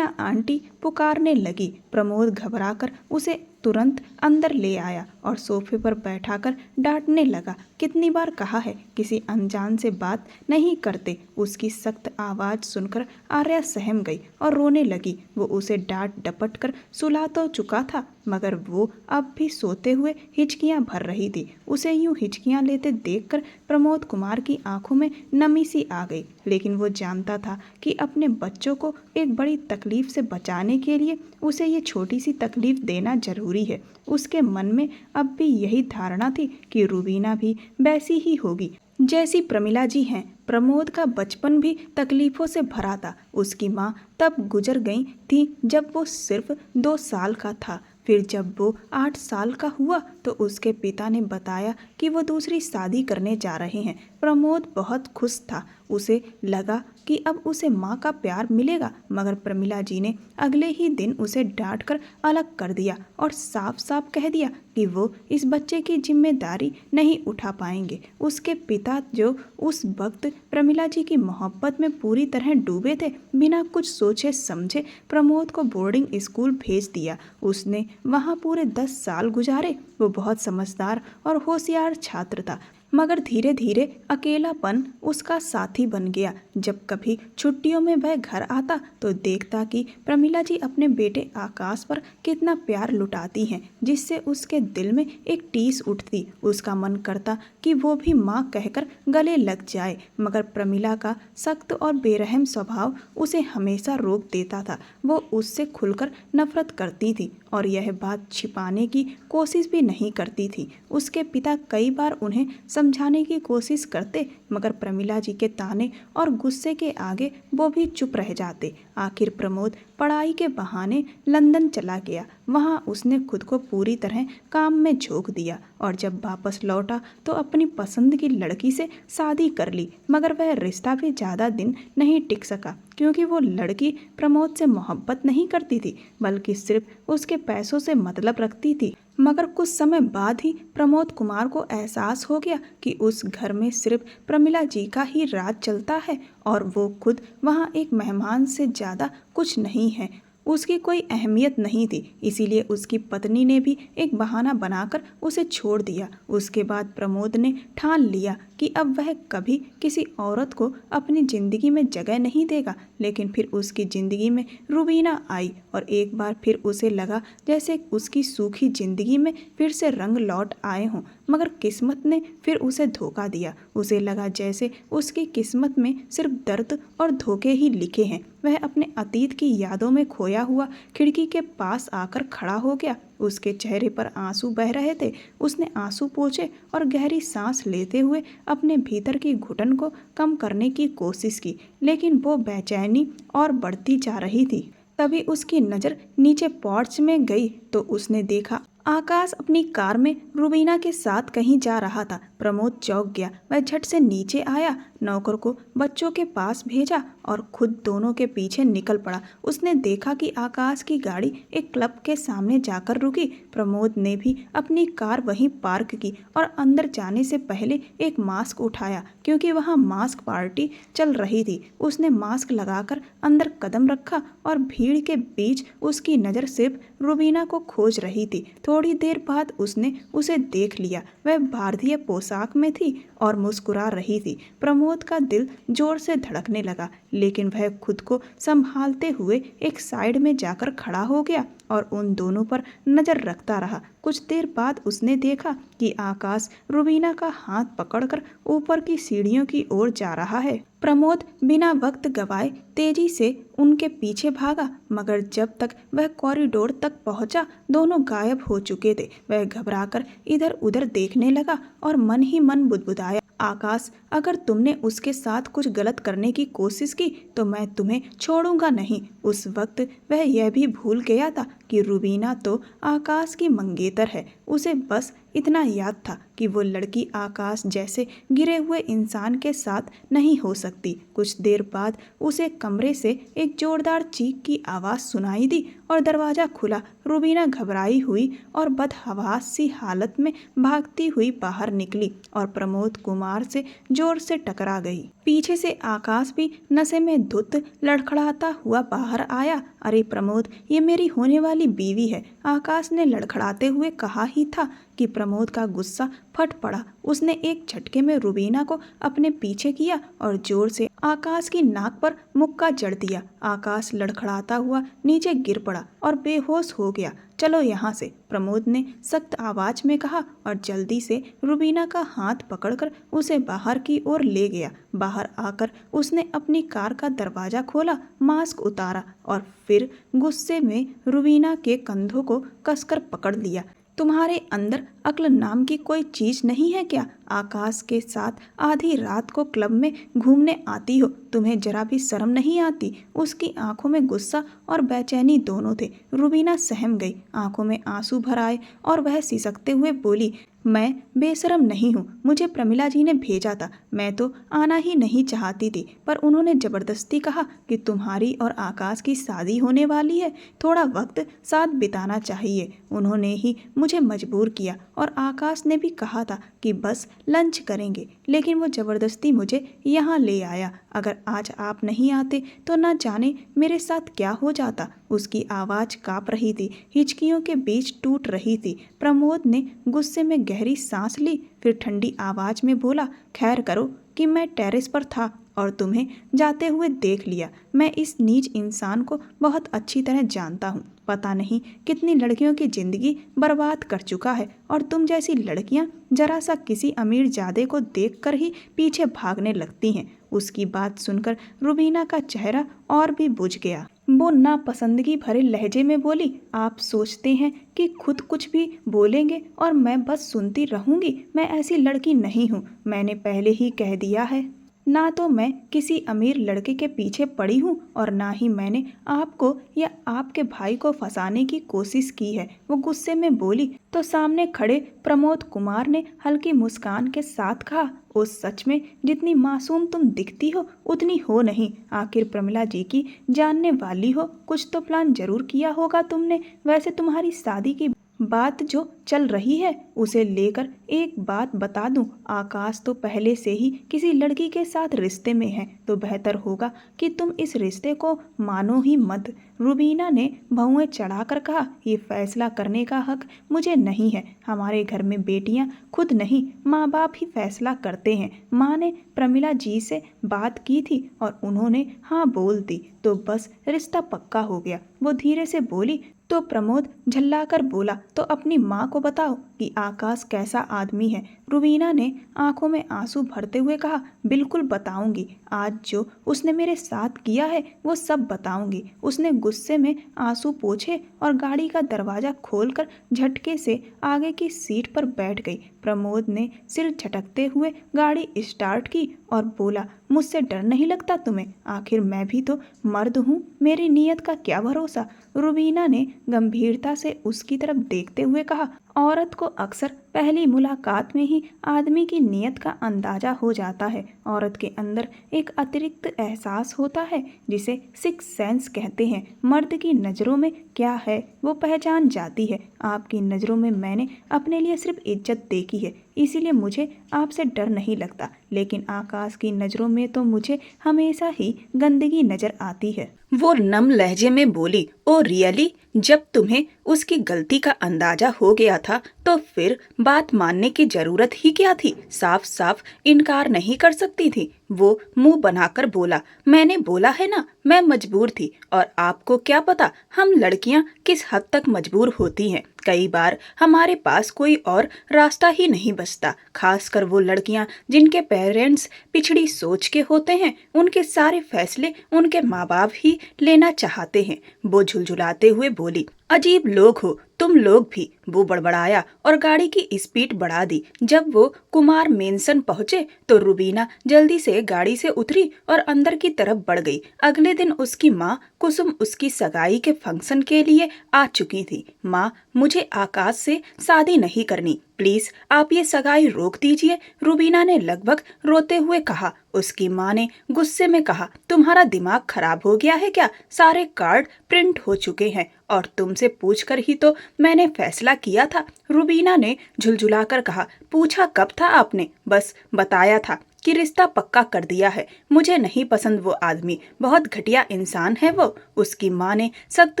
आंटी पुकारने लगी। प्रमोद घबराकर उसे तुरंत अंदर ले आया और सोफे पर बैठाकर डांटने लगा। कितनी बार कहा है किसी अनजान से बात नहीं करते। उसकी सख्त आवाज़ सुनकर आर्या सहम गई और रोने लगी। वो उसे डांट डपट कर सुला तो चुका था, मगर वो अब भी सोते हुए हिचकियां भर रही थी। उसे यूं हिचकियां लेते देखकर प्रमोद कुमार की आंखों में नमी सी आ गई, लेकिन वो जानता था कि अपने बच्चों को एक बड़ी तकलीफ से बचाने के लिए उसे ये छोटी सी तकलीफ देना जरूरी है। उसके मन में अब भी यही धारणा थी कि रुबीना भी वैसी ही होगी जैसी प्रमिला जी हैं। प्रमोद का बचपन भी तकलीफ़ों से भरा था। उसकी माँ तब गुजर गई थी जब वो सिर्फ 2 साल का था। फिर जब वो 8 साल का हुआ तो उसके पिता ने बताया कि वो दूसरी शादी करने जा रहे हैं। प्रमोद बहुत खुश था। उसे लगा कि अब उसे माँ का प्यार मिलेगा, मगर प्रमिला जी ने अगले ही दिन उसे डांटकर अलग कर दिया और साफ साफ कह दिया कि वो इस बच्चे की जिम्मेदारी नहीं उठा पाएंगे। उसके पिता जो उस वक्त प्रमिला जी की मोहब्बत में पूरी तरह डूबे थे, बिना कुछ सोचे समझे प्रमोद को बोर्डिंग स्कूल भेज दिया। उसने वहाँ पूरे 10 साल गुजारे। वो बहुत समझदार और होशियार छात्र था, मगर धीरे धीरे अकेलापन उसका साथी बन गया। जब कभी छुट्टियों में वह घर आता तो देखता कि प्रमिला जी अपने बेटे आकाश पर कितना प्यार लुटाती हैं, जिससे उसके दिल में एक टीस उठती। उसका मन करता कि वो भी माँ कहकर गले लग जाए, मगर प्रमिला का सख्त और बेरहम स्वभाव उसे हमेशा रोक देता था। वो उससे खुलकर नफरत करती थी और यह बात छिपाने की कोशिश भी नहीं करती थी। उसके पिता कई बार उन्हें समझाने की कोशिश करते, मगर प्रमिला जी के ताने और गुस्से के आगे वो भी चुप रह जाते। आखिर प्रमोद पढ़ाई के बहाने लंदन चला गया। वहाँ उसने खुद को पूरी तरह काम में झोंक दिया और जब वापस लौटा तो अपनी पसंद की लड़की से शादी कर ली। मगर वह रिश्ता भी ज़्यादा दिन नहीं टिक सका, क्योंकि वो लड़की प्रमोद से मोहब्बत नहीं करती थी, बल्कि सिर्फ उसके पैसों से मतलब रखती थी। मगर कुछ समय बाद ही प्रमोद कुमार को एहसास हो गया कि उस घर में सिर्फ प्रमिला जी का ही राज चलता है और वो खुद वहाँ एक मेहमान से ज़्यादा कुछ नहीं है। उसकी कोई अहमियत नहीं थी। इसीलिए उसकी पत्नी ने भी एक बहाना बनाकर उसे छोड़ दिया। उसके बाद प्रमोद ने ठान लिया कि अब वह कभी किसी औरत को अपनी ज़िंदगी में जगह नहीं देगा। लेकिन फिर उसकी ज़िंदगी में रुबीना आई और एक बार फिर उसे लगा जैसे उसकी सूखी ज़िंदगी में फिर से रंग लौट आए हों। मगर किस्मत ने फिर उसे धोखा दिया। उसे लगा जैसे उसकी किस्मत में सिर्फ दर्द और धोखे ही लिखे हैं। वह अपने अतीत की यादों में खोया हुआ खिड़की के पास आकर खड़ा हो गया। उसके चेहरे पर आंसू बह रहे थे। उसने आंसू पोंछे और गहरी सांस लेते हुए अपने भीतर की घुटन को कम करने की कोशिश की, लेकिन वो बेचैनी और बढ़ती जा रही थी। तभी उसकी नज़र नीचे पोर्च में गई तो उसने देखा आकाश अपनी कार में रुबीना के साथ कहीं जा रहा था। प्रमोद चौंक गया। वह झट से नीचे आया, नौकर को बच्चों के पास भेजा और खुद दोनों के पीछे निकल पड़ा। उसने देखा कि आकाश की गाड़ी एक क्लब के सामने जाकर रुकी। प्रमोद ने भी अपनी कार वहीं पार्क की और अंदर जाने से पहले एक मास्क उठाया, क्योंकि वहाँ मास्क पार्टी चल रही थी। उसने मास्क लगाकर अंदर कदम रखा और भीड़ के बीच उसकी नज़र सिर्फ रुबीना को खोज रही थी। थोड़ी देर बाद उसने उसे देख लिया। वह भारतीय पोशाक में थी और मुस्कुरा रही थी। प्रमोद का दिल जोर से धड़कने लगा, लेकिन वह खुद को संभालते हुए एक साइड में जाकर खड़ा हो गया और उन दोनों पर नज़र रखता रहा। कुछ देर बाद उसने देखा कि आकाश रुबीना का हाथ पकड़कर ऊपर की सीढ़ियों की ओर जा रहा है। प्रमोद बिना वक्त गवाए तेजी से उनके पीछे भागा, मगर जब तक वह कॉरिडोर तक पहुंचा दोनों गायब हो चुके थे। वह घबराकर इधर उधर देखने लगा और मन ही मन बुदबुदाया, आकाश, अगर तुमने उसके साथ कुछ गलत करने की कोशिश की तो मैं तुम्हें छोड़ूंगा नहीं। उस वक्त वह यह भी भूल गया था कि रुबीना तो आकाश की मंगेतर है। उसे बस इतना याद था कि वो लड़की आकाश जैसे गिरे हुए इंसान के साथ नहीं हो सकती। कुछ देर बाद उसे कमरे से एक जोरदार चीख की आवाज़ सुनाई दी और दरवाज़ा खुला। रूबीना घबराई हुई और बदहवास सी हालत में भागती हुई बाहर निकली और प्रमोद कुमार से जोर से टकरा गई। पीछे से आकाश भी नशे में धुत लड़खड़ाता हुआ बाहर आया। अरे प्रमोद, ये मेरी होने वाली बीवी है, आकाश ने लड़खड़ाते हुए कहा ही था कि प्रमोद का गुस्सा फट पड़ा। उसने एक झटके में रूबीना को अपने पीछे किया और जोर से आकाश की नाक पर मुक्का जड़ दिया। आकाश लड़खड़ाता हुआ नीचे गिर पड़ा और बेहोश हो गया। चलो यहाँ से, प्रमोद ने सख्त आवाज में कहा और जल्दी से रूबीना का हाथ पकड़कर उसे बाहर की ओर ले गया। बाहर आकर उसने अपनी कार का दरवाज़ा खोला, मास्क उतारा और फिर गुस्से में रूबीना के कंधों को कसकर पकड़ लिया। तुम्हारे अंदर अक्ल नाम की कोई चीज़ नहीं है क्या? आकाश के साथ आधी रात को क्लब में घूमने आती हो, तुम्हें जरा भी शर्म नहीं आती? उसकी आंखों में गुस्सा और बेचैनी दोनों थे। रूबीना सहम गई, आंखों में आंसू भर आए और वह सिसकते हुए बोली, मैं बेशरम नहीं हूँ, मुझे प्रमिला जी ने भेजा था, मैं तो आना ही नहीं चाहती थी, पर उन्होंने ज़बरदस्ती कहा कि तुम्हारी और आकाश की शादी होने वाली है, थोड़ा वक्त साथ बिताना चाहिए। उन्होंने ही मुझे मजबूर किया और आकाश ने भी कहा था कि बस लंच करेंगे, लेकिन वो ज़बरदस्ती मुझे यहाँ ले आया। अगर आज आप नहीं आते तो न जाने मेरे साथ क्या हो जाता। उसकी आवाज़ काँप रही थी, हिचकियों के बीच टूट रही थी। प्रमोद ने गुस्से में गहरी सांस ली, फिर ठंडी आवाज़ में बोला, खैर करो कि मैं टेरेस पर था और तुम्हें जाते हुए देख लिया। मैं इस नीच इंसान को बहुत अच्छी तरह जानता हूँ, पता नहीं कितनी लड़कियों की ज़िंदगी बर्बाद कर चुका है और तुम जैसी लड़कियाँ जरा सा किसी अमीर जादे को देखकर ही पीछे भागने लगती हैं। उसकी बात सुनकर रूबीना का चेहरा और भी बुझ गया। वो नापसंदगी भरे लहजे में बोली, आप सोचते हैं कि खुद कुछ भी बोलेंगे और मैं बस सुनती रहूंगी? मैं ऐसी लड़की नहीं हूँ, मैंने पहले ही कह दिया है। ना तो मैं किसी अमीर लड़के के पीछे पड़ी हूँ और ना ही मैंने आपको या आपके भाई को फंसाने की कोशिश की है। वो गुस्से में बोली तो सामने खड़े प्रमोद कुमार ने हल्की मुस्कान के साथ कहा, ओ सच में जितनी मासूम तुम दिखती हो उतनी हो नहीं। आखिर प्रमिला जी की जानने वाली हो, कुछ तो प्लान जरूर किया होगा तुमने। वैसे तुम्हारी शादी की बात जो चल रही है उसे लेकर एक बात बता दूं, आकाश तो पहले से ही किसी लड़की के साथ रिश्ते में है, तो बेहतर होगा कि तुम इस रिश्ते को मानो ही मत। रूबीना ने भौएं चढ़ाकर कहा, ये फैसला करने का हक मुझे नहीं है। हमारे घर में बेटियां खुद नहीं, माँ बाप ही फैसला करते हैं। माँ ने प्रमिला जी से बात की थी और उन्होंने हाँ बोल दी तो बस रिश्ता पक्का हो गया। वो धीरे से बोली तो प्रमोद झल्लाकर बोला, तो अपनी माँ को बताओ कि आकाश कैसा आदमी है। रूबीना ने आंखों में आंसू भरते हुए कहा, बिल्कुल बताऊंगी, आज जो उसने मेरे साथ किया है वो सब बताऊंगी। उसने गुस्से में आंसू पोंछे और गाड़ी का दरवाज़ा खोलकर झटके से आगे की सीट पर बैठ गई। प्रमोद ने सिर झटकते हुए गाड़ी स्टार्ट की और बोला, मुझसे डर नहीं लगता तुम्हें? आखिर मैं भी तो मर्द हूँ, मेरी नीयत का क्या भरोसा। रूबीना ने गंभीरता से उसकी तरफ देखते हुए कहा, औरत को अक्सर पहली मुलाकात में ही आदमी की नीयत का अंदाजा हो जाता है। औरत के अंदर एक अतिरिक्त एहसास होता है जिसे सिक्स सेंस कहते हैं। मर्द की नज़रों में क्या है वो पहचान जाती है। आपकी नज़रों में मैंने अपने लिए सिर्फ इज्जत देखी है, इसीलिए मुझे आपसे डर नहीं लगता, लेकिन आकाश की नज़रों में तो मुझे हमेशा ही गंदगी नज़र आती है। वो नम लहजे में बोली, ओ रियली? जब तुम्हें उसकी गलती का अंदाजा हो गया था तो फिर बात मानने की जरूरत ही क्या थी? साफ साफ इनकार नहीं कर सकती थी। वो मुंह बनाकर बोला, मैंने बोला है ना, मैं मजबूर थी। और आपको क्या पता हम लड़कियां किस हद तक मजबूर होती हैं। कई बार हमारे पास कोई और रास्ता ही नहीं बचता, खासकर वो लड़कियां जिनके पेरेंट्स पिछड़ी सोच के होते हैं। उनके सारे फैसले उनके माँ बाप ही लेना चाहते हैं। वो झुलझुलाते हुए बोली, अजीब लोग हो तुम लोग भी। वो बड़बड़ाया और गाड़ी की स्पीड बढ़ा दी। जब वो कुमार मेंशन पहुंचे तो रूबीना जल्दी से गाड़ी से उतरी और अंदर की तरफ बढ़ गई। अगले दिन उसकी माँ कुसुम उसकी सगाई के फंक्शन के लिए आ चुकी थी। माँ, मुझे आकाश से शादी नहीं करनी, प्लीज आप ये सगाई रोक दीजिए, रुबीना ने लगभग रोते हुए कहा। उसकी माँ ने गुस्से में कहा, तुम्हारा दिमाग खराब हो गया है क्या? सारे कार्ड प्रिंट हो चुके हैं और तुमसे पूछकर ही तो मैंने फैसला किया था। रुबीना ने झुलझुलाकर कहा, पूछा कब था आपने? बस बताया था कि रिश्ता पक्का कर दिया है। मुझे नहीं पसंद वो आदमी, बहुत घटिया इंसान है वो। उसकी माँ ने सख्त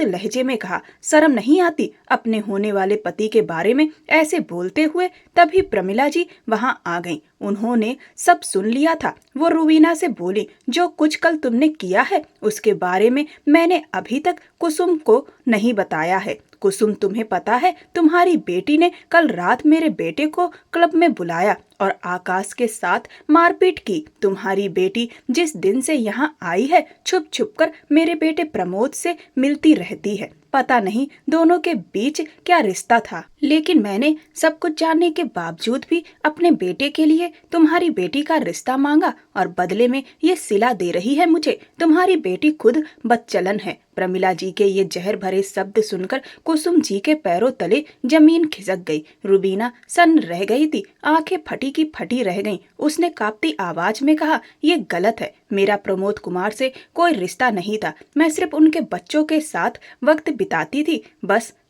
लहजे में कहा, शर्म नहीं आती अपने होने वाले पति के बारे में ऐसे बोलते हुए? तभी प्रमिला जी वहां आ गईं। उन्होंने सब सुन लिया था। वो रुबीना से बोली, जो कुछ कल तुमने किया है उसके बारे में मैंने अभी तक कुसुम को नहीं बताया है। कुसुम, तुम्हें पता है तुम्हारी बेटी ने कल रात मेरे बेटे को क्लब में बुलाया और आकाश के साथ मारपीट की। तुम्हारी बेटी जिस दिन से यहाँ आई है छुप छुप कर मेरे बेटे प्रमोद से मिलती रहती है। पता नहीं दोनों के बीच क्या रिश्ता था, लेकिन मैंने सब कुछ जानने के बावजूद भी अपने बेटे के लिए तुम्हारी बेटी का रिश्ता मांगा और बदले में ये सिला दे रही है मुझे। तुम्हारी बेटी खुद बदचलन है। प्रमिला जी के ये जहर भरे शब्द सुनकर कुसुम जी के पैरों तले जमीन खिसक गई। रुबीना सन्न रह गई थी, आंखें फटी की फटी रह गईं। उसने कांपती आवाज में कहा, ये गलत है। मेरा प्रमोद कुमार से कोई रिश्ता नहीं था। मैं सिर्फ उनके बच्चों के साथ वक्त बिताती थी।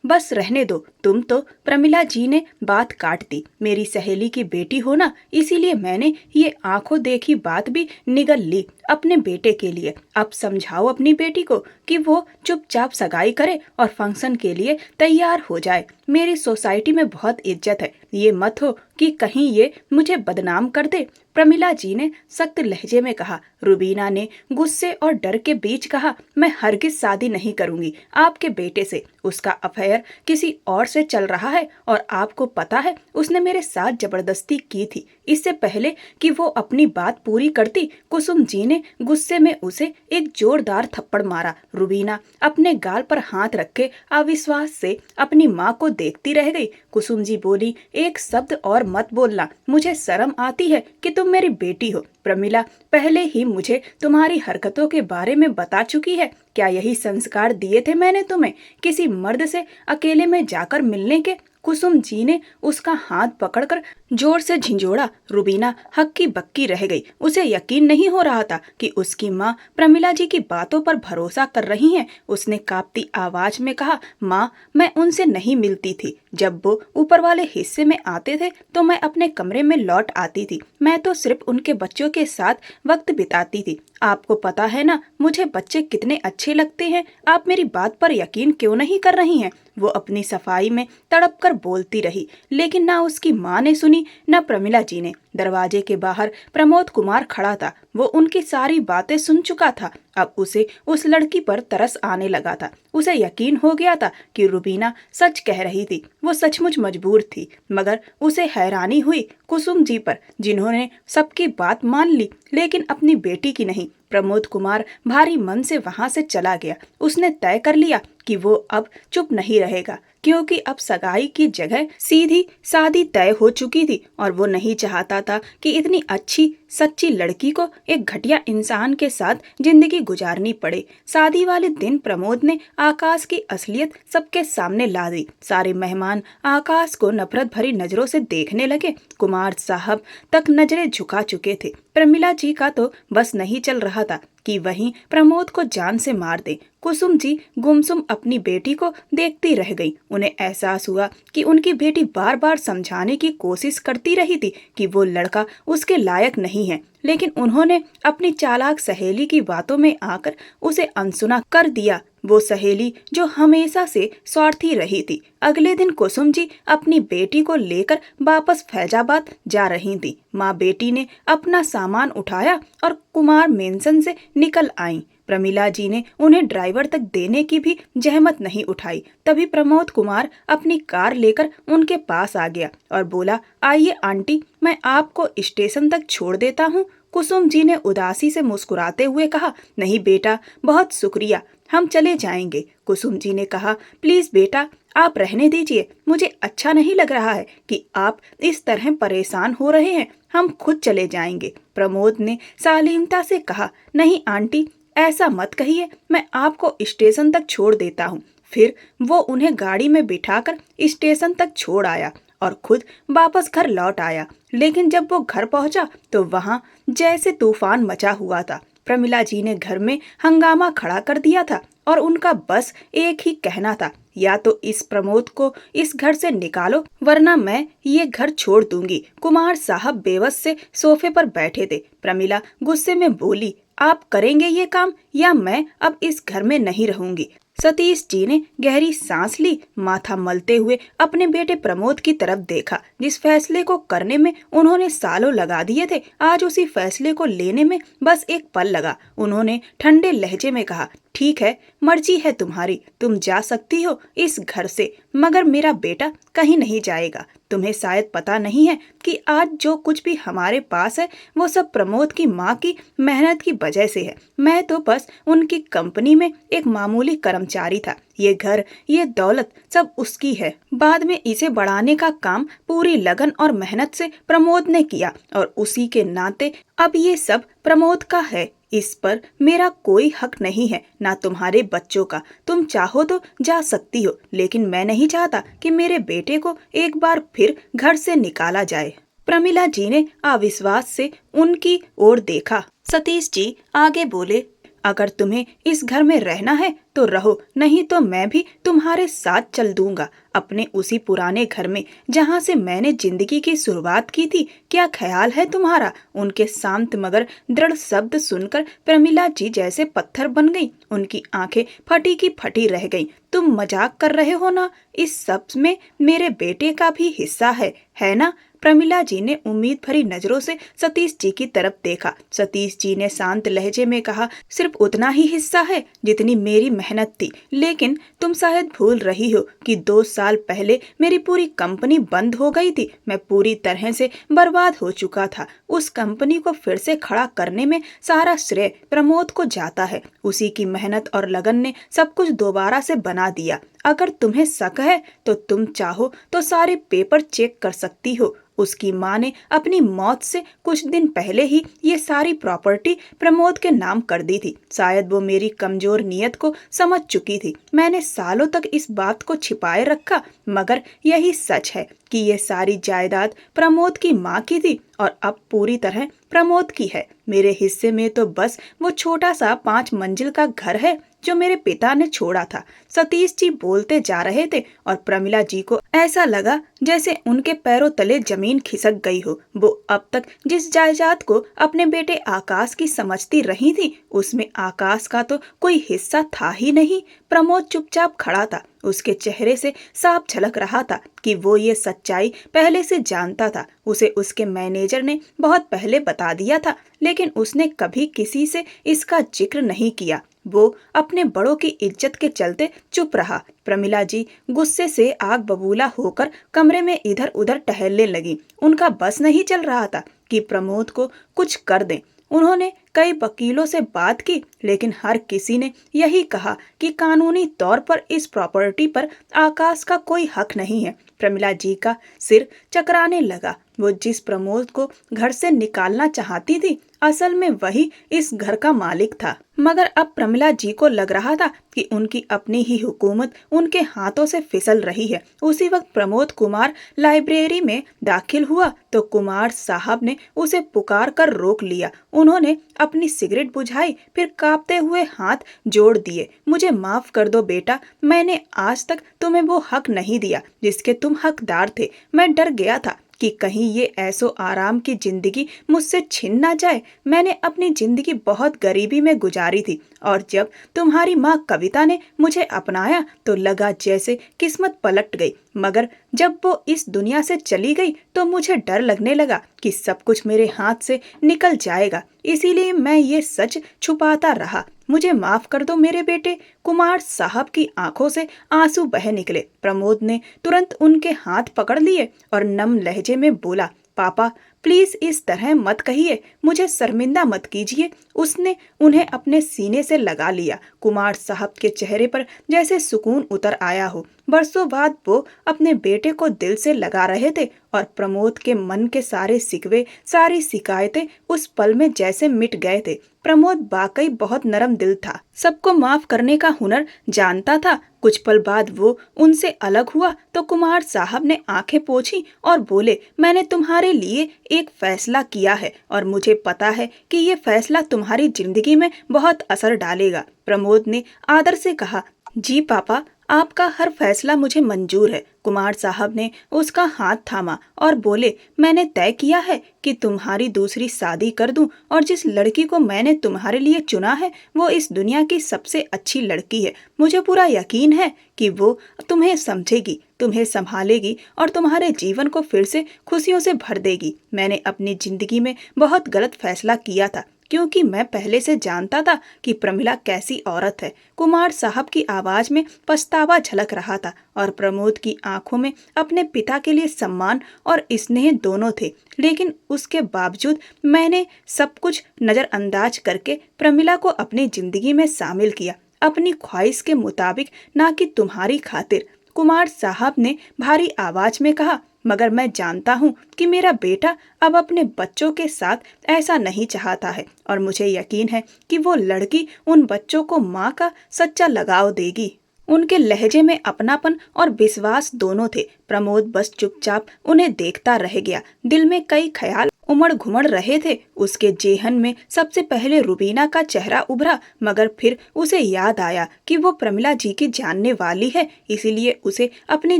बस रहने दो तुम तो। प्रमिला जी ने बात काट दी। मेरी सहेली की बेटी हो ना, इसीलिए मैंने ये आंखों देखी बात भी निगल ली अपने बेटे के लिए। अब समझाओ अपनी बेटी को कि वो चुपचाप सगाई करे और फंक्शन के लिए तैयार हो जाए। मेरी सोसाइटी में बहुत इज्जत है, ये मत हो कि कहीं ये मुझे बदनाम कर दे। प्रमिला जी ने सख्त लहजे में कहा। रुबीना ने गुस्से और डर के बीच कहा, मैं हरगिज शादी नहीं करूंगी आपके बेटे से। उसका अफेयर किसी और से चल रहा है और आपको पता है उसने मेरे साथ जबरदस्ती की थी इससे पहले कि वो अपनी बात पूरी करती। कुसुम जी ने गुस्से में उसे एक जोरदार थप्पड़ मारा। रुबीना अपने गाल पर हाथ रखे अविश्वास से अपनी माँ को देखती रह गई। कुसुम जी बोली, एक शब्द और मत बोलना, मुझे शर्म आती है कि तुम मेरी बेटी हो। प्रमिला पहले ही मुझे तुम्हारी हरकतों के बारे में बता चुकी है। क्या यही संस्कार दिए थे मैंने तुम्हें, किसी मर्द से अकेले में जाकर मिलने के? कुसुम जी ने उसका हाथ पकड़कर जोर से झिंझोड़ा। रुबीना हक्की बक्की रह गई। उसे यकीन नहीं हो रहा था कि उसकी माँ प्रमिला जी की बातों पर भरोसा कर रही हैं। उसने कांपती आवाज में कहा, माँ, मैं उनसे नहीं मिलती थी। जब वो ऊपर वाले हिस्से में आते थे तो मैं अपने कमरे में लौट आती थी। मैं तो सिर्फ उनके बच्चों के साथ वक्त बिताती थी। आपको पता है ना मुझे बच्चे कितने अच्छे लगते हैं। आप मेरी बात पर यकीन क्यों नहीं कर रही हैं? वो अपनी सफाई में तड़प कर बोलती रही, लेकिन ना उसकी माँ ने सुनी न प्रमिला जी ने। दरवाजे के बाहर प्रमोद कुमार खड़ा था। वो उनकी सारी बातें सुन चुका था। अब उसे उस लड़की पर तरस आने लगा था। उसे यकीन हो गया था कि रुबीना सच कह रही थी। वो सचमुच मजबूर थी। मगर उसे हैरानी हुई कुसुम जी पर, जिन्होंने सबकी बात मान ली लेकिन अपनी बेटी की नहीं। प्रमोद कुमार भारी मन से वहां से चला गया। उसने तय कर लिया कि वो अब चुप नहीं रहेगा, क्योंकि अब सगाई की जगह सीधी शादी तय हो चुकी थी और वो नहीं चाहता था कि इतनी अच्छी सच्ची लड़की को एक घटिया इंसान के साथ जिंदगी गुजारनी पड़े। शादी वाले दिन प्रमोद ने आकाश की असलियत सबके सामने ला दी। सारे मेहमान आकाश को नफरत भरी नजरों से देखने लगे। कुमार साहब तक नजरें झुका चुके थे। प्रमिला जी का तो बस नहीं चल रहा था कि वहीं प्रमोद को जान से मार दे। कुसुम जी गुमसुम अपनी बेटी को देखती रह गई। उन्हें एहसास हुआ कि उनकी बेटी बार बार समझाने की कोशिश करती रही थी कि वो लड़का उसके लायक नहीं है, लेकिन उन्होंने अपनी चालाक सहेली की बातों में आकर उसे अनसुना कर दिया। वो सहेली जो हमेशा से स्वार्थी रही थी। अगले दिन कुसुम जी अपनी बेटी को लेकर वापस फैजाबाद जा रही थी। माँ बेटी ने अपना सामान उठाया और कुमार मेंशन से निकल आईं। प्रमिला जी ने उन्हें ड्राइवर तक देने की भी जहमत नहीं उठाई। तभी प्रमोद कुमार अपनी कार लेकर उनके पास आ गया और बोला, आइए आंटी, मैं आपको स्टेशन तक छोड़ देता हूँ। कुसुम जी ने उदासी से मुस्कुराते हुए कहा, नहीं बेटा, बहुत शुक्रिया, हम चले जाएंगे। कुसुम जी ने कहा, प्लीज बेटा, आप रहने दीजिए। मुझे अच्छा नहीं लग रहा है कि आप इस तरह परेशान हो रहे हैं। हम खुद चले जाएंगे। प्रमोद ने शालीनता से कहा, नहीं आंटी, ऐसा मत कहिए, मैं आपको स्टेशन तक छोड़ देता हूँ। फिर वो उन्हें गाड़ी में बिठाकर स्टेशन तक छोड़ आया और खुद वापस घर लौट आया। लेकिन जब वो घर पहुंचा तो वहां जैसे तूफान मचा हुआ था। प्रमिला जी ने घर में हंगामा खड़ा कर दिया था और उनका बस एक ही कहना था, या तो इस प्रमोद को इस घर से निकालो वरना मैं ये घर छोड़ दूंगी। कुमार साहब बेबस से सोफे पर बैठे थे। प्रमिला गुस्से में बोली, आप करेंगे ये काम या मैं अब इस घर में नहीं रहूंगी। सतीश जी ने गहरी सांस ली, माथा मलते हुए अपने बेटे प्रमोद की तरफ देखा। जिस फैसले को करने में उन्होंने सालों लगा दिए थे, आज उसी फैसले को लेने में बस एक पल लगा। उन्होंने ठंडे लहजे में कहा, ठीक है, मर्जी है तुम्हारी, तुम जा सकती हो इस घर से, मगर मेरा बेटा कहीं नहीं जाएगा। तुम्हें शायद पता नहीं है कि आज जो कुछ भी हमारे पास है वो सब प्रमोद की माँ की मेहनत की वजह से है। मैं तो बस उनकी कंपनी में एक मामूली कर्मचारी था। ये घर, ये दौलत सब उसकी है। बाद में इसे बढ़ाने का काम पूरी लगन और मेहनत से प्रमोद ने किया और उसी के नाते अब ये सब प्रमोद का है। इस पर मेरा कोई हक नहीं है, ना तुम्हारे बच्चों का। तुम चाहो तो जा सकती हो, लेकिन मैं नहीं चाहता कि मेरे बेटे को एक बार फिर घर से निकाला जाए। प्रमिला जी ने अविश्वास से उनकी ओर देखा। सतीश जी आगे बोले, अगर तुम्हें इस घर में रहना है तो रहो, नहीं तो मैं भी तुम्हारे साथ चल दूंगा अपने उसी पुराने घर में जहाँ से मैंने जिंदगी की शुरुआत की थी। क्या ख्याल है तुम्हारा? उनके शांत मगर दृढ़ शब्द सुनकर प्रमिला जी जैसे पत्थर बन गई। उनकी आंखें फटी की फटी रह गईं। तुम मजाक कर रहे हो ना? इस सब में मेरे बेटे का भी हिस्सा है ना? प्रमिला जी ने उम्मीद भरी नजरों से सतीश जी की तरफ देखा। सतीश जी ने शांत लहजे में कहा, सिर्फ उतना ही हिस्सा है जितनी मेरी मेहनत थी। लेकिन तुम शायद भूल रही हो कि 2 साल पहले मेरी पूरी कंपनी बंद हो गई थी। मैं पूरी तरह से बर्बाद हो चुका था। उस कंपनी को फिर से खड़ा करने में सारा श्रेय प्रमोद को जाता है। उसी की मेहनत और लगन ने सब कुछ दोबारा से बना दिया। अगर तुम्हें शक है तो तुम चाहो तो सारे पेपर चेक कर सकती हो। उसकी माँ ने अपनी मौत से कुछ दिन पहले ही ये सारी प्रॉपर्टी प्रमोद के नाम कर दी थी। शायद वो मेरी कमजोर नीयत को समझ चुकी थी। मैंने सालों तक इस बात को छिपाए रखा, मगर यही सच है कि ये सारी जायदाद प्रमोद की माँ की थी और अब पूरी तरह प्रमोद की है। मेरे हिस्से में तो बस वो छोटा सा 5 मंजिल का घर है जो मेरे पिता ने छोड़ा था। सतीश जी बोलते जा रहे थे और प्रमिला जी को ऐसा लगा जैसे उनके पैरों तले जमीन खिसक गई हो। वो अब तक जिस जायदाद को अपने बेटे आकाश की समझती रही थी, उसमें आकाश का तो कोई हिस्सा था ही नहीं। प्रमोद चुपचाप खड़ा था। उसके चेहरे से साफ झलक रहा था कि वो ये सच्चाई पहले से जानता था। उसे उसके मैनेजर ने बहुत पहले बता दिया था, लेकिन उसने कभी किसी से इसका जिक्र नहीं किया। वो अपने बड़ों की इज्जत के चलते चुप रहा। प्रमिला जी गुस्से से आग बबूला होकर कमरे में इधर उधर टहलने लगी। उनका बस नहीं चल रहा था कि प्रमोद को कुछ कर दें। उन्होंने कई वकीलों से बात की, लेकिन हर किसी ने यही कहा कि कानूनी तौर पर इस प्रॉपर्टी पर आकाश का कोई हक नहीं है। प्रमिला जी का सिर चकराने लगा। वो जिस प्रमोद को घर से निकालना चाहती थी, असल में वही इस घर का मालिक था। मगर अब प्रमिला जी को लग रहा था कि उनकी अपनी ही हुकूमत उनके हाथों से फिसल रही है। उसी वक्त प्रमोद कुमार लाइब्रेरी में दाखिल हुआ तो कुमार साहब ने उसे पुकार कर रोक लिया। उन्होंने अपनी सिगरेट बुझाई, फिर कांपते हुए हाथ जोड़ दिए। मुझे माफ कर दो बेटा, मैंने आज तक तुम्हें वो हक नहीं दिया जिसके तुम हकदार थे। मैं डर गया था कि कहीं ये ऐसो आराम की जिंदगी मुझसे छिन ना जाए। मैंने अपनी जिंदगी बहुत गरीबी में गुजारी थी और जब तुम्हारी माँ कविता ने मुझे अपनाया तो लगा जैसे किस्मत पलट गई। मगर जब वो इस दुनिया से चली गई तो मुझे डर लगने लगा कि सब कुछ मेरे हाथ से निकल जाएगा। इसीलिए मैं ये सच छुपाता रहा। मुझे माफ कर दो मेरे बेटे। कुमार साहब की आंखों से आंसू बह निकले। प्रमोद ने तुरंत उनके हाथ पकड़ लिए और नम लहजे में बोला, पापा प्लीज इस तरह मत कहिए, मुझे शर्मिंदा मत कीजिए। उसने उन्हें अपने सीने से लगा लिया। कुमार साहब के चेहरे पर जैसे सुकून उतर आया हो। बरसों बाद वो अपने बेटे को दिल से लगा रहे थे और प्रमोद के मन के सारे सिकवे, सारी शिकायतें उस पल में जैसे मिट गए थे। प्रमोद वाकई बहुत नरम दिल था, सबको माफ करने का हुनर जानता था। कुछ पल बाद वो उनसे अलग हुआ तो कुमार साहब ने आंखें पोंछी और बोले, मैंने तुम्हारे लिए एक फैसला किया है और मुझे पता है कि ये फैसला तुम्हारी जिंदगी में बहुत असर डालेगा। प्रमोद ने आदर से कहा, जी पापा, आपका हर फैसला मुझे मंजूर है। कुमार साहब ने उसका हाथ थामा और बोले, मैंने तय किया है कि तुम्हारी दूसरी शादी कर दूं और जिस लड़की को मैंने तुम्हारे लिए चुना है वो इस दुनिया की सबसे अच्छी लड़की है। मुझे पूरा यकीन है कि वो तुम्हें समझेगी, तुम्हें संभालेगी और तुम्हारे जीवन को फिर से खुशियों से भर देगी। मैंने अपनी जिंदगी में बहुत गलत फैसला किया था क्योंकि मैं पहले से जानता था कि प्रमिला कैसी औरत है। कुमार साहब की आवाज में पछतावा झलक रहा था और प्रमोद की आंखों में अपने पिता के लिए सम्मान और स्नेह दोनों थे। लेकिन उसके बावजूद मैंने सब कुछ नजरअंदाज करके प्रमिला को अपनी जिंदगी में शामिल किया, अपनी ख्वाहिश के मुताबिक, ना कि तुम्हारी खातिर। कुमार साहब ने भारी आवाज में कहा, मगर मैं जानता हूँ कि मेरा बेटा अब अपने बच्चों के साथ ऐसा नहीं चाहता है और मुझे यकीन है कि वो लड़की उन बच्चों को माँ का सच्चा लगाव देगी। उनके लहजे में अपनापन और विश्वास दोनों थे। प्रमोद बस चुपचाप उन्हें देखता रह गया। दिल में कई ख्याल उमड़ घुमड़ रहे थे। उसके जेहन में सबसे पहले रुबीना का चेहरा उभरा, मगर फिर उसे याद आया कि वो प्रमिला जी की जानने वाली है, इसीलिए उसे अपनी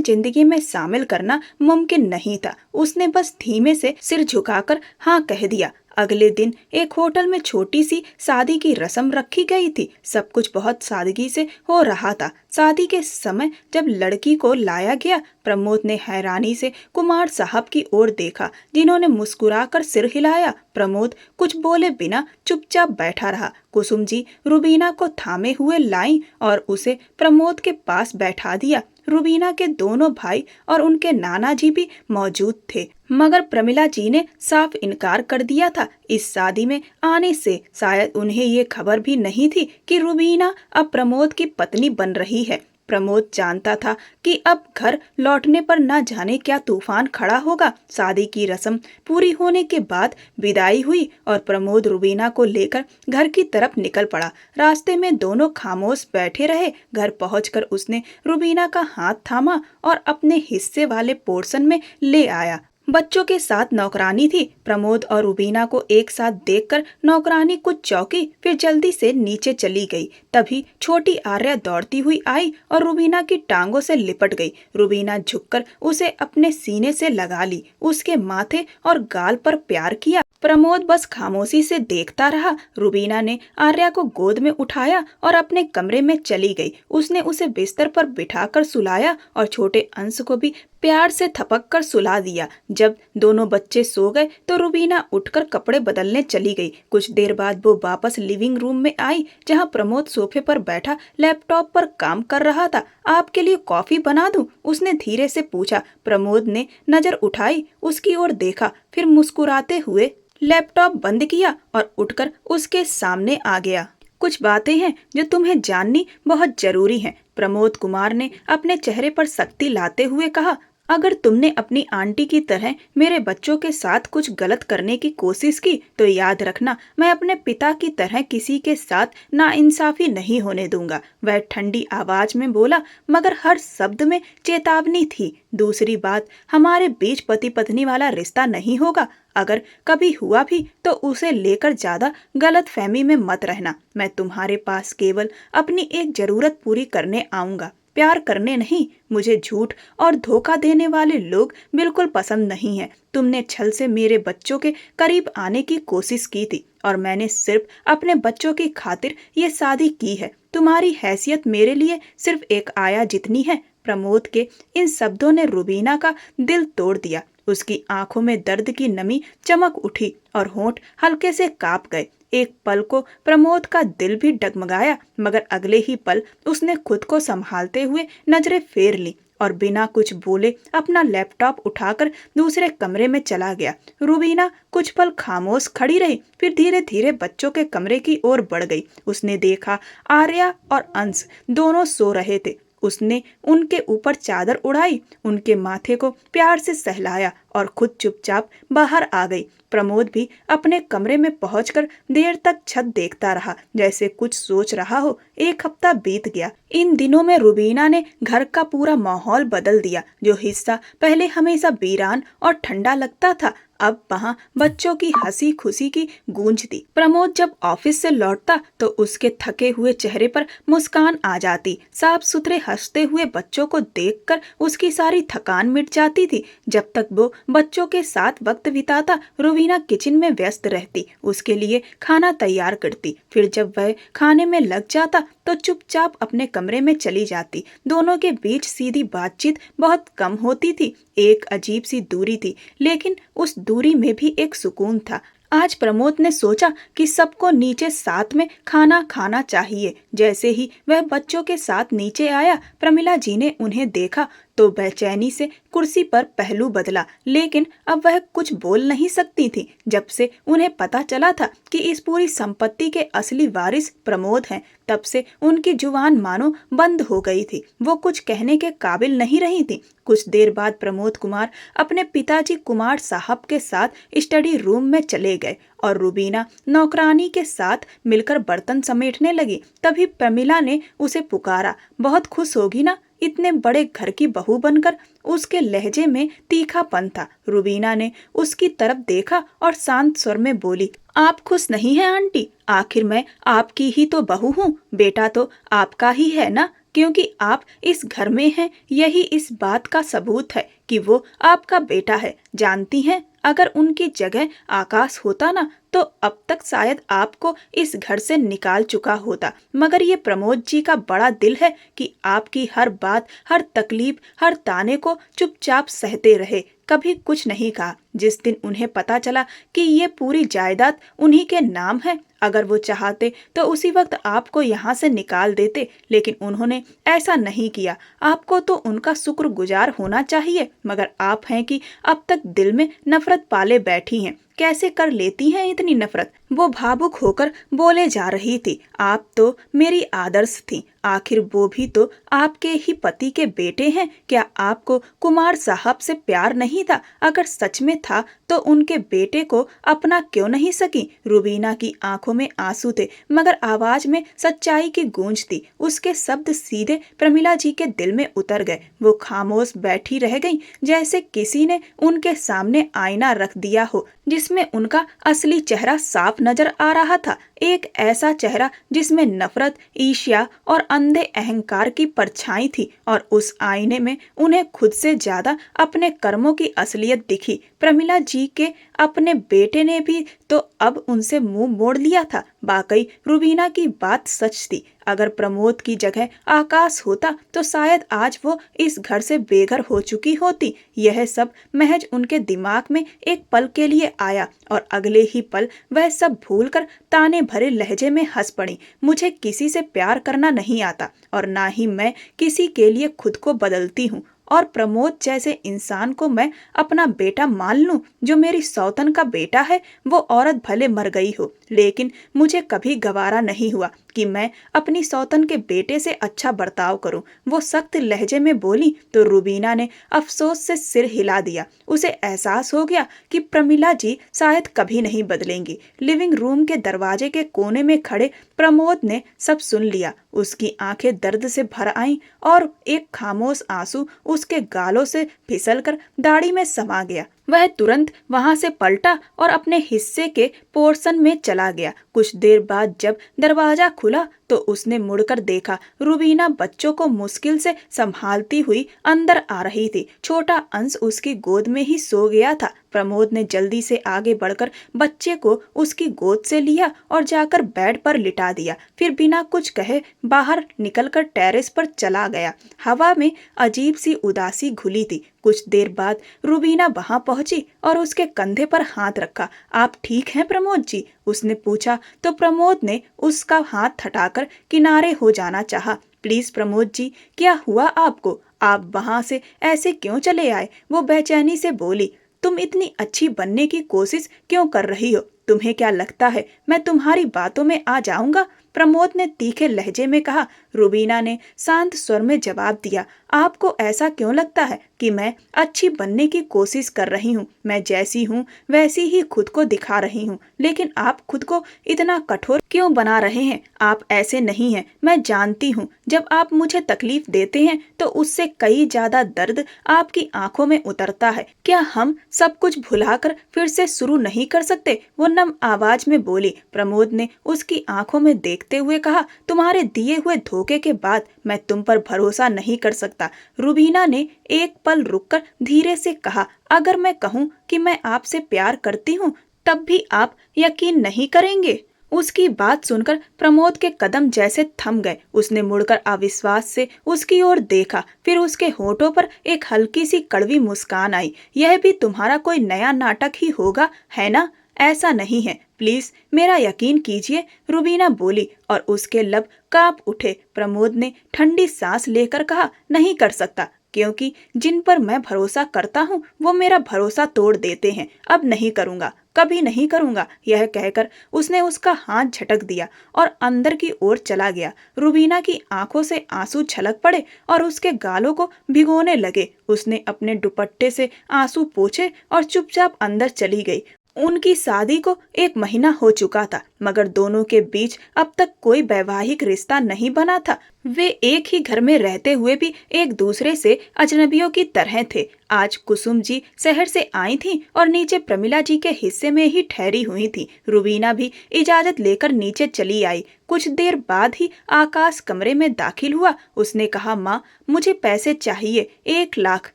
जिंदगी में शामिल करना मुमकिन नहीं था। उसने बस धीमे से सिर झुकाकर हाँ कह दिया। अगले दिन एक होटल में छोटी सी शादी की रस्म रखी गई थी। सब कुछ बहुत सादगी से हो रहा था। शादी के समय जब लड़की को लाया गया, प्रमोद ने हैरानी से कुमार साहब की ओर देखा, जिन्होंने मुस्कुराकर सिर हिलाया। प्रमोद कुछ बोले बिना चुपचाप बैठा रहा। कुसुम जी रुबीना को थामे हुए लाई और उसे प्रमोद के पास बैठा दिया। रुबीना के दोनों भाई और उनके नाना जी भी मौजूद थे, मगर प्रमिला जी ने साफ इनकार कर दिया था इस शादी में आने से। शायद उन्हें ये खबर भी नहीं थी कि रुबीना अब प्रमोद की पत्नी बन रही है। प्रमोद जानता था कि अब घर लौटने पर न जाने क्या तूफान खड़ा होगा। शादी की रस्म पूरी होने के बाद विदाई हुई और प्रमोद रुबीना को लेकर घर की तरफ निकल पड़ा। रास्ते में दोनों खामोश बैठे रहे। घर पहुंचकर उसने रुबीना का हाथ थामा और अपने हिस्से वाले पोर्शन में ले आया। बच्चों के साथ नौकरानी थी। प्रमोद और रुबीना को एक साथ देखकर नौकरानी कुछ चौंकी, फिर जल्दी से नीचे चली गई। तभी छोटी आर्या दौड़ती हुई आई और रुबीना की टांगों से लिपट गई। रुबीना झुककर उसे अपने सीने से लगा ली, उसके माथे और गाल पर प्यार किया। प्रमोद बस खामोशी से देखता रहा। रुबीना ने आर्या को गोद में उठाया और अपने कमरे में चली गई। उसने उसे बिस्तर पर बिठाकर सुलाया और छोटे अंश को भी प्यार से थपक कर सुला दिया। जब दोनों बच्चे सो गए तो रुबीना उठकर कपड़े बदलने चली गई। कुछ देर बाद वो वापस लिविंग रूम में आई, जहां प्रमोद सोफे पर बैठा लैपटॉप पर काम कर रहा था। आपके लिए कॉफी बना दूं? उसने धीरे से पूछा। प्रमोद ने नजर उठाई, उसकी ओर देखा, फिर मुस्कुराते हुए लैपटॉप बंद किया और उठकर उसके सामने आ गया। कुछ बातें हैं जो तुम्हें जाननी बहुत जरूरी हैं, प्रमोद कुमार ने अपने चेहरे पर सख्ती लाते हुए कहा। अगर तुमने अपनी आंटी की तरह मेरे बच्चों के साथ कुछ गलत करने की कोशिश की तो याद रखना, मैं अपने पिता की तरह किसी के साथ नाइंसाफी नहीं होने दूंगा। वह ठंडी आवाज में बोला, मगर हर शब्द में चेतावनी थी। दूसरी बात, हमारे बीच पति पत्नी वाला रिश्ता नहीं होगा। अगर कभी हुआ भी तो उसे लेकर ज्यादा गलत फहमी में मत रहना। मैं तुम्हारे पास केवल अपनी एक जरूरत पूरी करने आऊंगा, प्यार करने नहीं। मुझे झूठ और धोखा देने वाले लोग बिल्कुल पसंद नहीं है। तुमने छल से मेरे बच्चों के करीब आने की कोशिश की थी और मैंने सिर्फ अपने बच्चों की खातिर ये शादी की है। तुम्हारी हैसियत मेरे लिए सिर्फ एक आया जितनी है। प्रमोद के इन शब्दों ने रुबीना का दिल तोड़ दिया। उसकी आंखों में दर्द की नमी चमक उठी और होंठ हल्के से कांप गए। एक पल को प्रमोद का दिल भी डगमगाया, मगर अगले ही पल उसने खुद को संभालते हुए नजरें फेर ली और बिना कुछ बोले अपना लैपटॉप उठाकर दूसरे कमरे में चला गया। रुबीना कुछ पल खामोश खड़ी रही, फिर धीरे धीरे बच्चों के कमरे की ओर बढ़ गई। उसने देखा आर्या और अंश दोनों सो रहे थे। उसने उनके ऊपर चादर उड़ाई, उनके माथे को प्यार से सहलाया और खुद चुपचाप बाहर आ गई। प्रमोद भी अपने कमरे में पहुंचकर देर तक छत देखता रहा, जैसे कुछ सोच रहा हो। 1 हफ्ता बीत गया। इन दिनों में रुबीना ने घर का पूरा माहौल बदल दिया। जो हिस्सा पहले हमेशा वीरान और ठंडा लगता था, अब वहाँ बच्चों की हंसी खुशी की गूंज थी। प्रमोद जब ऑफिस से लौटता तो उसके थके हुए चेहरे पर मुस्कान आ जाती। साफ सुथरे हंसते हुए बच्चों को देखकर उसकी सारी थकान मिट जाती थी। जब तक वो बच्चों के साथ वक्त बिताता, रुबीना किचन में व्यस्त रहती, उसके लिए खाना तैयार करती। फिर जब वह खाने में लग जाता तो चुपचाप अपने कमरे में चली जाती। दोनों के बीच सीधी बातचीत बहुत कम होती थी। एक अजीब सी दूरी थी, लेकिन उस दूरी में भी एक सुकून था। आज प्रमोद ने सोचा कि सबको नीचे साथ में खाना खाना चाहिए। जैसे ही वह बच्चों के साथ नीचे आया, प्रमिला जी ने उन्हें देखा तो बेचैनी से कुर्सी पर पहलू बदला, लेकिन अब वह कुछ बोल नहीं सकती थी। जब से उन्हें पता चला था कि इस पूरी संपत्ति के असली वारिस प्रमोद हैं, तब से उनकी जुबान मानो बंद हो गई थी। वो कुछ कहने के काबिल नहीं रही थी। कुछ देर बाद प्रमोद कुमार अपने पिताजी कुमार साहब के साथ स्टडी रूम में चले गए और रुबीना नौकरानी के साथ मिलकर बर्तन समेटने लगी। तभी प्रमिला ने उसे पुकारा। बहुत खुश होगी ना, इतने बड़े घर की बहू बनकर। उसके लहजे में तीखापन था। रुबीना ने उसकी तरफ देखा और शांत स्वर में बोली, आप खुश नहीं हैं आंटी? आखिर मैं आपकी ही तो बहू हूँ, बेटा तो आपका ही है ना। क्योंकि आप इस घर में हैं, यही इस बात का सबूत है कि वो आपका बेटा है। जानती हैं, अगर उनकी जगह आकाश होता ना, तो अब तक शायद आपको इस घर से निकाल चुका होता। मगर ये प्रमोद जी का बड़ा दिल है कि आपकी हर बात, हर तकलीफ, हर ताने को चुपचाप सहते रहे, कभी कुछ नहीं कहा। जिस दिन उन्हें पता चला कि ये पूरी जायदाद उन्हीं के नाम है, अगर वो चाहते तो उसी वक्त आपको यहाँ से निकाल देते, लेकिन उन्होंने ऐसा नहीं किया। आपको तो उनका शुक्रगुजार होना चाहिए, मगर आप हैं कि अब तक दिल में नफरत पाले बैठी हैं। कैसे कर लेती हैं इतनी नफरत? वो भावुक होकर बोले जा रही थी। आप तो मेरी आदर्श थी, आखिर वो भी तो आपके ही पति के बेटे हैं। क्या आपको कुमार साहब से प्यार नहीं था? अगर सच में था तो उनके बेटे को अपना क्यों नहीं सकी? रुबीना की आंखों में आंसू थे, मगर आवाज में सच्चाई की गूंज थी। उसके शब्द सीधे प्रमिला जी के दिल में उतर गए। वो खामोश बैठी रह गई, जैसे किसी ने उनके सामने आईना रख दिया हो, जिसमें उनका असली चेहरा साफ नजर आ रहा था। एक ऐसा चेहरा जिसमें नफरत, ईर्ष्या और अंधे अहंकार की परछाई थी, और उस आईने में उन्हें खुद से ज्यादा अपने कर्मों की असलियत दिखी। प्रमिला जी के अपने बेटे ने भी तो अब उनसे मुंह मोड़ लिया था। वाकई रुबीना की बात सच थी। अगर प्रमोद की जगह आकाश होता तो शायद आज वो इस घर से बेघर हो चुकी होती। यह सब महज उनके दिमाग में एक पल के लिए आया और अगले ही पल वह सब भूलकर ताने भरे लहजे में हंस पड़ी। मुझे किसी से प्यार करना नहीं आता और ना ही मैं किसी के लिए खुद को बदलती हूँ, और प्रमोद जैसे इंसान को मैं अपना बेटा मान लूं, जो मेरी सौतन का बेटा है। वो औरत भले मर गई हो, लेकिन मुझे कभी गवारा नहीं हुआ कि मैं अपनी सौतन के बेटे से अच्छा बर्ताव करूं। वो सख्त लहजे में बोली तो रुबीना ने अफसोस से सिर हिला दिया। उसे एहसास हो गया कि प्रमिला जी शायद कभी नहीं बदलेंगी। लिविंग रूम के दरवाजे के कोने में खड़े प्रमोद ने सब सुन लिया। उसकी आंखें दर्द से भर आईं और एक खामोश आंसू उसके गालों से फिसलकर दाढ़ी में समा गया। वह तुरंत वहां से पलटा और अपने हिस्से के पोर्शन में चला गया। कुछ देर बाद जब दरवाजा खुला तो उसने मुड़कर देखा। रुबीना बच्चों को मुश्किल से संभालती हुई अंदर आ रही थी। छोटा अंश उसकी गोद में ही सो गया था। प्रमोद ने जल्दी से आगे बढ़कर बच्चे को उसकी गोद से लिया और जाकर बेड पर लिटा दिया। फिर बिना कुछ कहे बाहर निकलकर टेरेस पर चला गया। हवा में अजीब सी उदासी घुली थी। कुछ देर बाद रुबीना वहां पहुंची और उसके कंधे पर हाथ रखा। आप ठीक हैं प्रमोद जी? उसने पूछा तो प्रमोद ने उसका हाथ हटाकर किनारे हो जाना चाहा। प्लीज प्रमोद जी, क्या हुआ आपको? आप वहां से ऐसे क्यों चले आए? वो बेचैनी से बोली। तुम इतनी अच्छी बनने की कोशिश क्यों कर रही हो? तुम्हें क्या लगता है मैं तुम्हारी बातों में आ जाऊंगा? प्रमोद ने तीखे लहजे में कहा। रुबीना ने शांत स्वर में जवाब दिया, आपको ऐसा क्यों लगता है कि मैं अच्छी बनने की कोशिश कर रही हूँ? मैं जैसी हूँ वैसी ही खुद को दिखा रही हूँ, लेकिन आप खुद को इतना कठोर क्यों बना रहे हैं? आप ऐसे नहीं हैं। मैं जानती हूँ जब आप मुझे तकलीफ देते हैं तो उससे कई ज्यादा दर्द आपकी आंखों में उतरता है। क्या हम सब कुछ भुलाकर फिर से शुरू नहीं कर सकते? वो नम आवाज में बोली। प्रमोद ने उसकी आंखों में देखते हुए कहा, तुम्हारे दिए हुए धोखे के बाद मैं तुम पर भरोसा नहीं कर सकता। रुबीना ने एक पल रुककर धीरे से कहा, अगर मैं कहूँ कि मैं आपसे प्यार करती हूँ तब भी आप यकीन नहीं करेंगे? उसकी बात सुनकर प्रमोद के कदम जैसे थम गए। उसने मुड़कर अविश्वास से उसकी ओर देखा, फिर उसके होठों पर एक हल्की सी कड़वी मुस्कान आई। यह भी तुम्हारा कोई नया नाटक ही होगा, है ना? ऐसा नहीं है, प्लीज मेरा यकीन कीजिए, रुबीना बोली और उसके लब कांप उठे। प्रमोद ने ठंडी सांस लेकर कहा, नहीं कर सकता, क्योंकि जिन पर मैं भरोसा करता हूँ वो मेरा भरोसा तोड़ देते हैं। अब नहीं करूँगा, कभी नहीं करूँगा। यह कहकर उसने उसका हाथ झटक दिया और अंदर की ओर चला गया। रुबीना की आंखों से आंसू छलक पड़े और उसके गालों को भिगोने लगे। उसने अपने दुपट्टे से आंसू पोंछे और चुपचाप अंदर चली गई। उनकी शादी को 1 महीना हो चुका था, मगर दोनों के बीच अब तक कोई वैवाहिक रिश्ता नहीं बना था। वे एक ही घर में रहते हुए भी एक दूसरे से अजनबियों की तरह थे। आज कुसुम जी शहर से आई थीं और नीचे प्रमिला जी के हिस्से में ही ठहरी हुई थी। रुबीना भी इजाजत लेकर नीचे चली आई। कुछ देर बाद ही आकाश कमरे में दाखिल हुआ। उसने कहा, माँ, मुझे पैसे चाहिए, 1 लाख,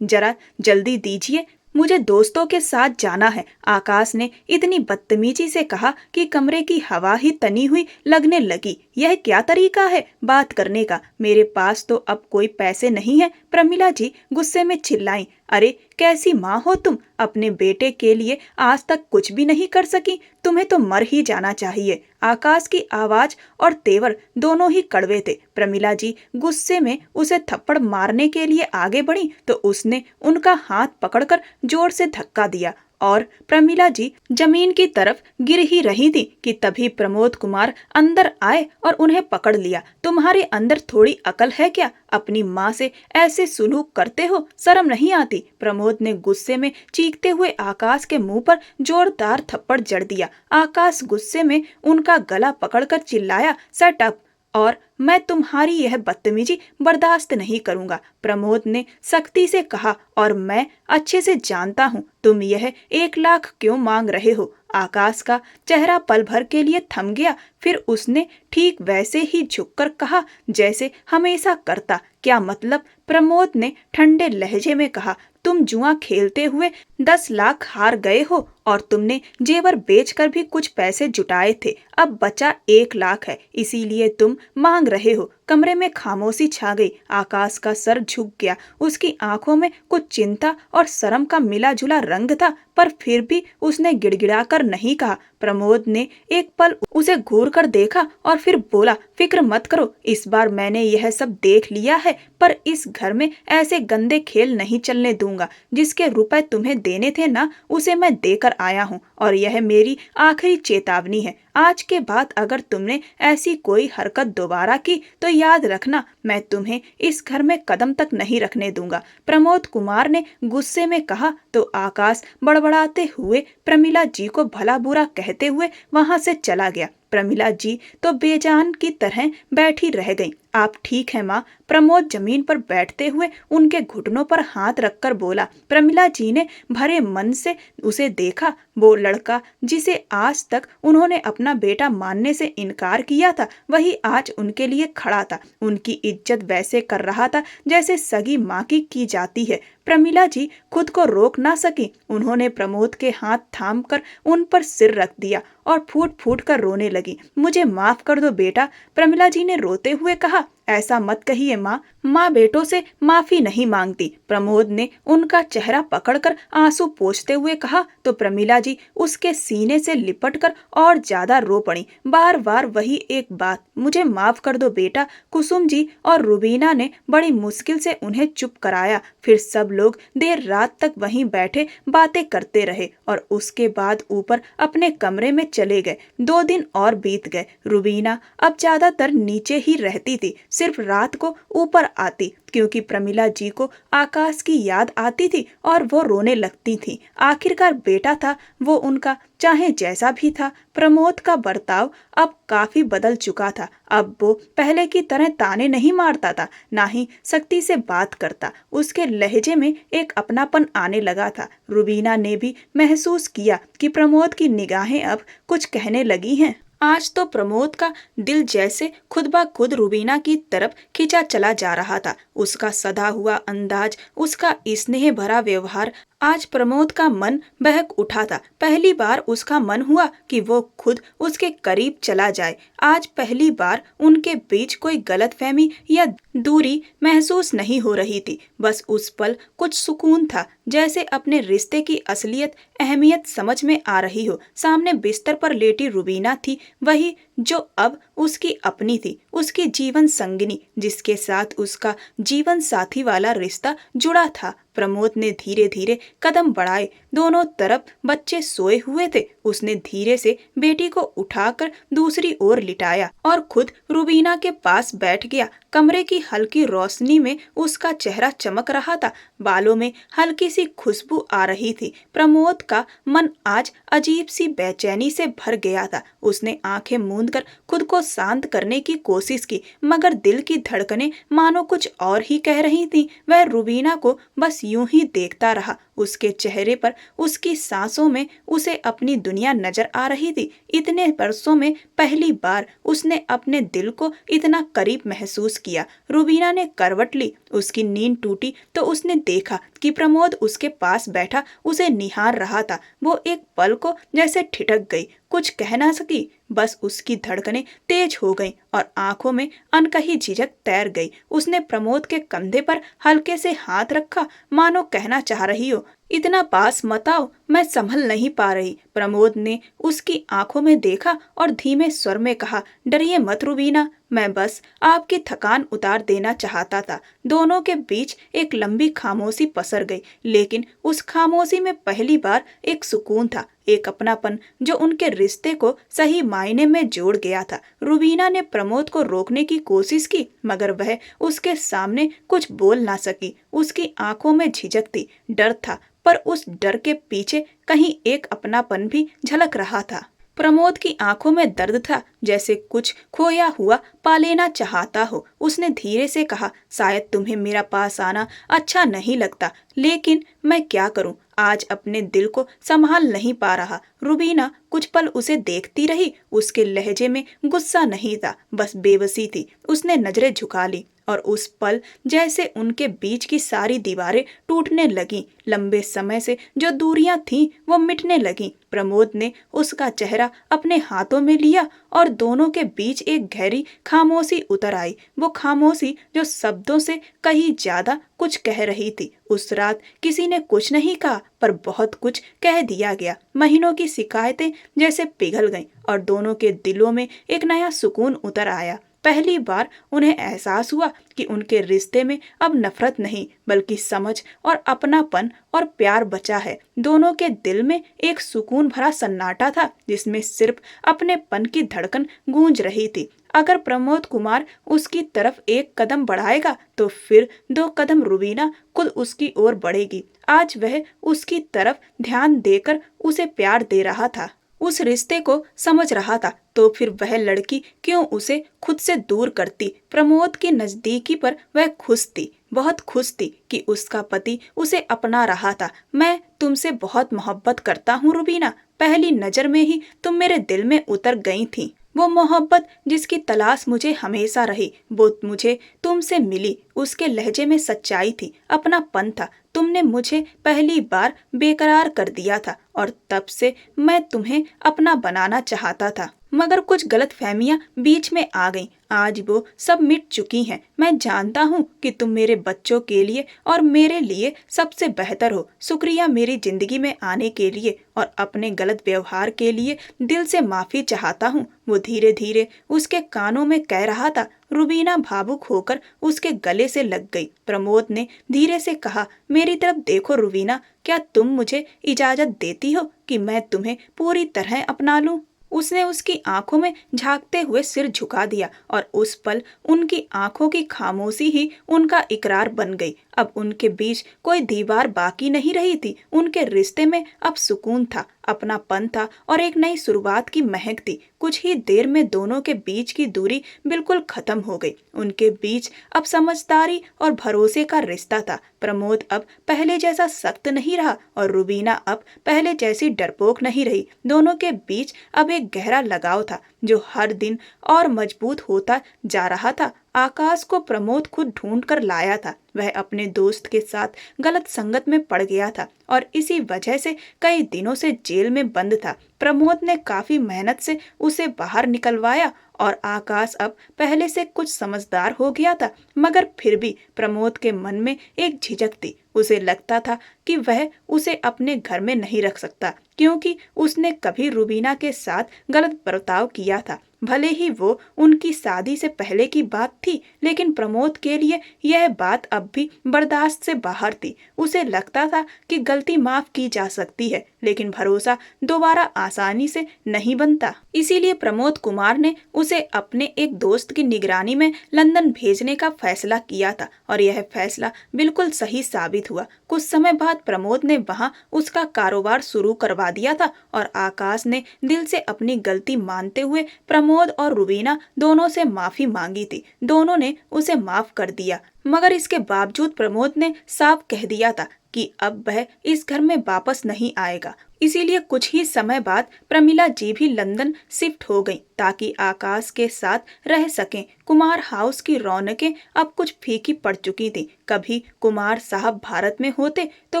जरा जल्दी दीजिए, मुझे दोस्तों के साथ जाना है। आकाश ने इतनी बदतमीजी से कहा कि कमरे की हवा ही तनी हुई लगने लगी। यह क्या तरीका है बात करने का? मेरे पास तो अब कोई पैसे नहीं है, प्रमिला जी गुस्से में चिल्लाई। अरे कैसी माँ हो तुम? अपने बेटे के लिए आज तक कुछ भी नहीं कर सकी? तुम्हें तो मर ही जाना चाहिए। आकाश की आवाज और तेवर दोनों ही कड़वे थे। प्रमिला जी गुस्से में उसे थप्पड़ मारने के लिए आगे बढ़ी तो उसने उनका हाथ पकड़कर जोर से धक्का दिया और प्रमिला जी जमीन की तरफ गिर ही रही थी कि तभी प्रमोद कुमार अंदर आए और उन्हें पकड़ लिया। तुम्हारे अंदर थोड़ी अकल है क्या? अपनी माँ से ऐसे सुलूक करते हो, शर्म नहीं आती? प्रमोद ने गुस्से में चीखते हुए आकाश के मुंह पर जोरदार थप्पड़ जड़ दिया। आकाश गुस्से में उनका गला पकड़कर चिल्लाया, शट अप, और मैं तुम्हारी यह बदतमीजी बर्दाश्त नहीं करूंगा। प्रमोद ने सख्ती से कहा, और मैं अच्छे से जानता हूँ तुम यह 1 लाख क्यों मांग रहे हो। आकाश का चेहरा पल भर के लिए थम गया, फिर उसने ठीक वैसे ही झुककर कहा जैसे हमेशा करता। क्या मतलब? प्रमोद ने ठंडे लहजे में कहा, तुम जुआ खेलते हुए 10 लाख हार गए हो और तुमने जेवर बेचकर भी कुछ पैसे जुटाए थे। अब बचा 1 लाख है, इसीलिए तुम मांग रहे हो। कमरे में खामोशी छा गई। आकाश का सर झुक गया। उसकी आंखों में कुछ चिंता और शर्म का मिला जुला रंग था, पर फिर भी उसने गिड़गिड़ाकर नहीं कहा। प्रमोद ने एक पल उसे घूर कर देखा और फिर बोला, फिक्र मत करो, इस बार मैंने यह सब देख लिया है, पर इस घर में ऐसे गंदे खेल नहीं चलने दूंगा। जिसके रुपए तुम्हें देने थे ना, उसे मैं देकर आया हूँ और यह मेरी आखिरी चेतावनी है। आज के बाद अगर तुमने ऐसी कोई हरकत दोबारा की तो याद रखना, मैं तुम्हें इस घर में कदम तक नहीं रखने दूंगा। प्रमोद कुमार ने गुस्से में कहा तो आकाश बड़बड़ाते हुए प्रमिला जी को भला बुरा कहते हुए वहां से चला गया। प्रमिला जी तो बेजान की तरह बैठी रह गईं। आप ठीक है माँ? प्रमोद जमीन पर बैठते हुए उनके घुटनों पर हाथ रखकर बोला। प्रमिला जी ने भरे मन से उसे देखा। वो लड़का जिसे आज तक उन्होंने अपना बेटा मानने से इनकार किया था, वही आज उनके लिए खड़ा था। उनकी इज्जत वैसे कर रहा था जैसे सगी माँ की जाती है। प्रमिला जी खुद को रोक ना सकी। उन्होंने प्रमोद के हाथ थाम कर उन पर सिर रख दिया और फूट फूट कर रोने लगी। मुझे माफ कर दो बेटा, प्रमिला जी ने रोते हुए कहा। ऐसा मत कहिए माँ, माँ बेटों से माफी नहीं मांगती। प्रमोद ने उनका चेहरा पकड़कर आंसू पोंछते हुए कहा तो प्रमिला जी उसके सीने से लिपटकर और ज्यादा रो पड़ी। बार बार वही एक बात, मुझे माफ कर दो बेटा। कुसुम जी और रुबीना ने बड़ी मुश्किल से उन्हें चुप कराया। फिर सब लोग देर रात तक वहीं बैठे बातें करते रहे और उसके बाद ऊपर अपने कमरे में चले गए। 2 दिन और बीत गए। रुबीना अब ज्यादातर नीचे ही रहती थी, सिर्फ रात को ऊपर आती क्योंकि प्रमिला जी को आकाश की याद आती थी और वो रोने लगती थी। आखिरकार बेटा था वो उनका, चाहे जैसा भी था। प्रमोद का बर्ताव अब काफी बदल चुका था। अब वो पहले की तरह ताने नहीं मारता था, ना ही सख्ती से बात करता। उसके लहजे में एक अपनापन आने लगा था। रुबीना ने भी महसूस किया कि प्रमोद की निगाहें अब कुछ कहने लगी हैं। आज तो प्रमोद का दिल जैसे खुद ब खुद रुबीना की तरफ खींचा चला जा रहा था। उसका सधा हुआ अंदाज, उसका स्नेह भरा व्यवहार, आज प्रमोद का मन बहक उठा था। पहली बार उसका मन हुआ कि वो खुद उसके करीब चला जाए। आज पहली बार उनके बीच कोई गलतफहमी या दूरी महसूस नहीं हो रही थी। बस उस पल कुछ सुकून था, जैसे अपने रिश्ते की असलियत अहमियत समझ में आ रही हो। सामने बिस्तर पर लेटी रुबीना थी, वही जो अब उसकी अपनी थी, उसकी जीवन संगिनी, जिसके साथ उसका जीवन साथी वाला रिश्ता जुड़ा था। प्रमोद ने धीरे धीरे कदम बढ़ाए। दोनों तरफ बच्चे सोए हुए थे। उसने धीरे से बेटी को उठाकर दूसरी ओर लिटाया और खुद रुबीना के पास बैठ गया। कमरे की हल्की रोशनी में उसका चेहरा चमक रहा था, बालों में हल्की सी खुशबू आ रही थी। प्रमोद का मन आज अजीब सी बेचैनी से भर गया था। उसने आंखें मूंदकर खुद को शांत करने की कोशिश की, मगर दिल की धड़कनें मानो कुछ और ही कह रही थीं। वह रुबीना को बस यूं ही देखता रहा। उसके चेहरे पर, उसकी सांसों में उसे अपनी दुनिया नजर आ रही थी। इतने वर्षों में पहली बार उसने अपने दिल को इतना करीब महसूस किया। रुबीना ने करवट ली, उसकी नींद टूटी तो उसने देखा कि प्रमोद उसके पास बैठा उसे निहार रहा था। वो एक पल को जैसे ठिठक गई, कुछ कह ना सकी। बस उसकी धड़कनें तेज हो गईं और आंखों में अनकही झिझक तैर गई। उसने प्रमोद के कंधे पर हल्के से हाथ रखा, मानो कहना चाह रही हो, इतना पास मत आओ, मैं संभल नहीं पा रही। प्रमोद ने उसकी आंखों में देखा और धीमे स्वर में कहा, डरिए मत रुबीना, मैं बस आपकी थकान उतार देना चाहता था। दोनों के बीच एक लंबी खामोशी पसर गई, लेकिन उस खामोशी में पहली बार एक सुकून था, एक अपनापन जो उनके रिश्ते को सही मायने में जोड़ गया था। रुबीना ने प्रमोद को रोकने की कोशिश की, मगर वह उसके सामने कुछ बोल ना सकी। उसकी आंखों में झिझक थी, डर था, पर उस डर के पीछे कहीं एक अपनापन भी झलक रहा था। प्रमोद की आंखों में दर्द था, जैसे कुछ खोया हुआ पा लेना चाहता हो। उसने धीरे से कहा, शायद तुम्हें मेरा पास आना अच्छा नहीं लगता, लेकिन मैं क्या करूं, आज अपने दिल को संभाल नहीं पा रहा। रुबीना कुछ पल उसे देखती रही। उसके लहजे में गुस्सा नहीं था, बस बेबसी थी। उसने नजरें झुका ली और उस पल जैसे उनके बीच की सारी दीवारें टूटने लगीं। लंबे समय से जो दूरियां थीं वो मिटने लगीं। प्रमोद ने उसका चेहरा अपने हाथों में लिया और दोनों के बीच एक गहरी खामोशी उतर आई। वो खामोशी जो शब्दों से कहीं ज्यादा कुछ कह रही थी। उस रात किसी ने कुछ नहीं कहा, पर बहुत कुछ कह दिया गया। महीनों की शिकायतें जैसे पिघल गईं और दोनों के दिलों में एक नया सुकून उतर आया। पहली बार उन्हें एहसास हुआ कि उनके रिश्ते में अब नफरत नहीं, बल्कि समझ और अपनापन और प्यार बचा है। दोनों के दिल में एक सुकून भरा सन्नाटा था, जिसमें सिर्फ अपनेपन की धड़कन गूंज रही थी। अगर प्रमोद कुमार उसकी तरफ एक कदम बढ़ाएगा तो फिर 2 कदम रुबीना खुद उसकी ओर बढ़ेगी। आज वह उसकी तरफ ध्यान देकर उसे प्यार दे रहा था, उस रिश्ते को समझ रहा था, तो फिर वह लड़की क्यों उसे खुद से दूर करती। प्रमोद की नजदीकी पर वह खुश थी, बहुत खुश थी कि उसका पति उसे अपना रहा था। मैं तुमसे बहुत मोहब्बत करता हूँ रुबीना, पहली नजर में ही तुम मेरे दिल में उतर गई थी। वो मोहब्बत जिसकी तलाश मुझे हमेशा रही, वो मुझे तुमसे मिली। उसके लहजे में सच्चाई थी, अपनापन था। तुमने मुझे पहली बार बेकरार कर दिया था और तब से मैं तुम्हें अपना बनाना चाहता था, मगर कुछ गलतफहमियां बीच में आ गईं। आज वो सब मिट चुकी हैं। मैं जानता हूँ कि तुम मेरे बच्चों के लिए और मेरे लिए सबसे बेहतर हो। शुक्रिया मेरी जिंदगी में आने के लिए और अपने गलत व्यवहार के लिए दिल से माफी चाहता हूँ। वो धीरे धीरे उसके कानों में कह रहा था। रुबीना भावुक होकर उसके गले से लग गई। प्रमोद ने धीरे से कहा, मेरी तरफ देखो रुबीना, क्या तुम मुझे इजाजत देती हो कि मैं तुम्हें पूरी तरह अपना लूं? उसने उसकी आंखों में झांकते हुए सिर झुका दिया और उस पल उनकी आंखों की खामोशी ही उनका इकरार बन गई। अब उनके बीच कोई दीवार बाकी नहीं रही थी। उनके रिश्ते में अब सुकून था, अपनापन था और एक नई शुरुआत की महक थी। कुछ ही देर में दोनों के बीच की दूरी बिल्कुल खत्म हो गई। उनके बीच अब समझदारी और भरोसे का रिश्ता था। प्रमोद अब पहले जैसा सख्त नहीं रहा और रुबीना अब पहले जैसी डरपोक नहीं रही। दोनों के बीच अब एक गहरा लगाव था जो हर दिन और मजबूत होता जा रहा था। आकाश को प्रमोद खुद ढूंढ कर लाया था। वह अपने दोस्त के साथ गलत संगत में पड़ गया था और इसी वजह से कई दिनों से जेल में बंद था। प्रमोद ने काफी मेहनत से उसे बाहर निकलवाया और आकाश अब पहले से कुछ समझदार हो गया था। मगर फिर भी प्रमोद के मन में एक झिझक थी। उसे लगता था कि वह उसे अपने घर में नहीं रख सकता क्योंकि उसने कभी रुबीना के साथ गलत बर्ताव किया था। भले ही वो उनकी शादी से पहले की बात थी, लेकिन प्रमोद के लिए यह बात अब भी बर्दाश्त से बाहर थी। उसे लगता था कि गलती माफ की जा सकती है, लेकिन भरोसा दोबारा आसानी से नहीं बनता। इसीलिए प्रमोद कुमार ने उसे अपने एक दोस्त की निगरानी में लंदन भेजने का फैसला किया था और यह फैसला बिल्कुल सही साबित हुआ। कुछ समय बाद प्रमोद ने वहाँ उसका कारोबार शुरू करवा दिया था और आकाश ने दिल से अपनी गलती मानते हुए प्रमोद और रुबीना दोनों से माफी मांगी थी। दोनों ने उसे माफ कर दिया, मगर इसके बावजूद प्रमोद ने साफ कह दिया था कि अब वह इस घर में वापस नहीं आएगा। इसीलिए कुछ ही समय बाद प्रमिला जी भी लंदन शिफ्ट हो गई ताकि आकाश के साथ रह सकें। कुमार हाउस की रौनकें अब कुछ फीकी पड़ चुकी थी। कभी कुमार साहब भारत में होते तो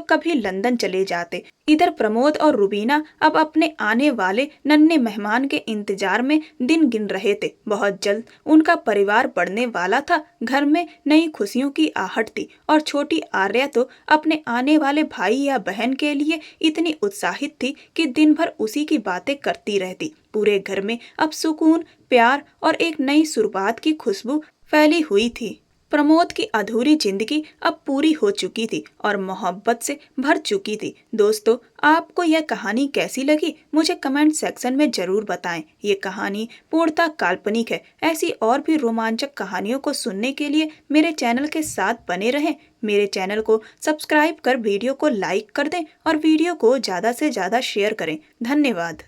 कभी लंदन चले जाते। इधर प्रमोद और रुबीना अब अपने आने वाले नन्हे मेहमान के इंतजार में दिन गिन रहे थे। बहुत जल्द उनका परिवार बढ़ने वाला था। घर में नई खुशियों की आहट थी और छोटी आर्या तो अपने आने वाले भाई या बहन के लिए इतनी उत्साहित थी कि दिन भर उसी की बातें करती रहती। पूरे घर में अब सुकून, प्यार और एक नई शुरुआत की खुशबू फैली हुई थी। प्रमोद की अधूरी जिंदगी अब पूरी हो चुकी थी और मोहब्बत से भर चुकी थी। दोस्तों, आपको यह कहानी कैसी लगी मुझे कमेंट सेक्शन में जरूर बताएं। ये कहानी पूर्णतः काल्पनिक है। ऐसी और भी रोमांचक कहानियों को सुनने के लिए मेरे चैनल के साथ बने रहें। मेरे चैनल को सब्सक्राइब कर वीडियो को लाइक कर दें और वीडियो को ज़्यादा से ज़्यादा शेयर करें। धन्यवाद।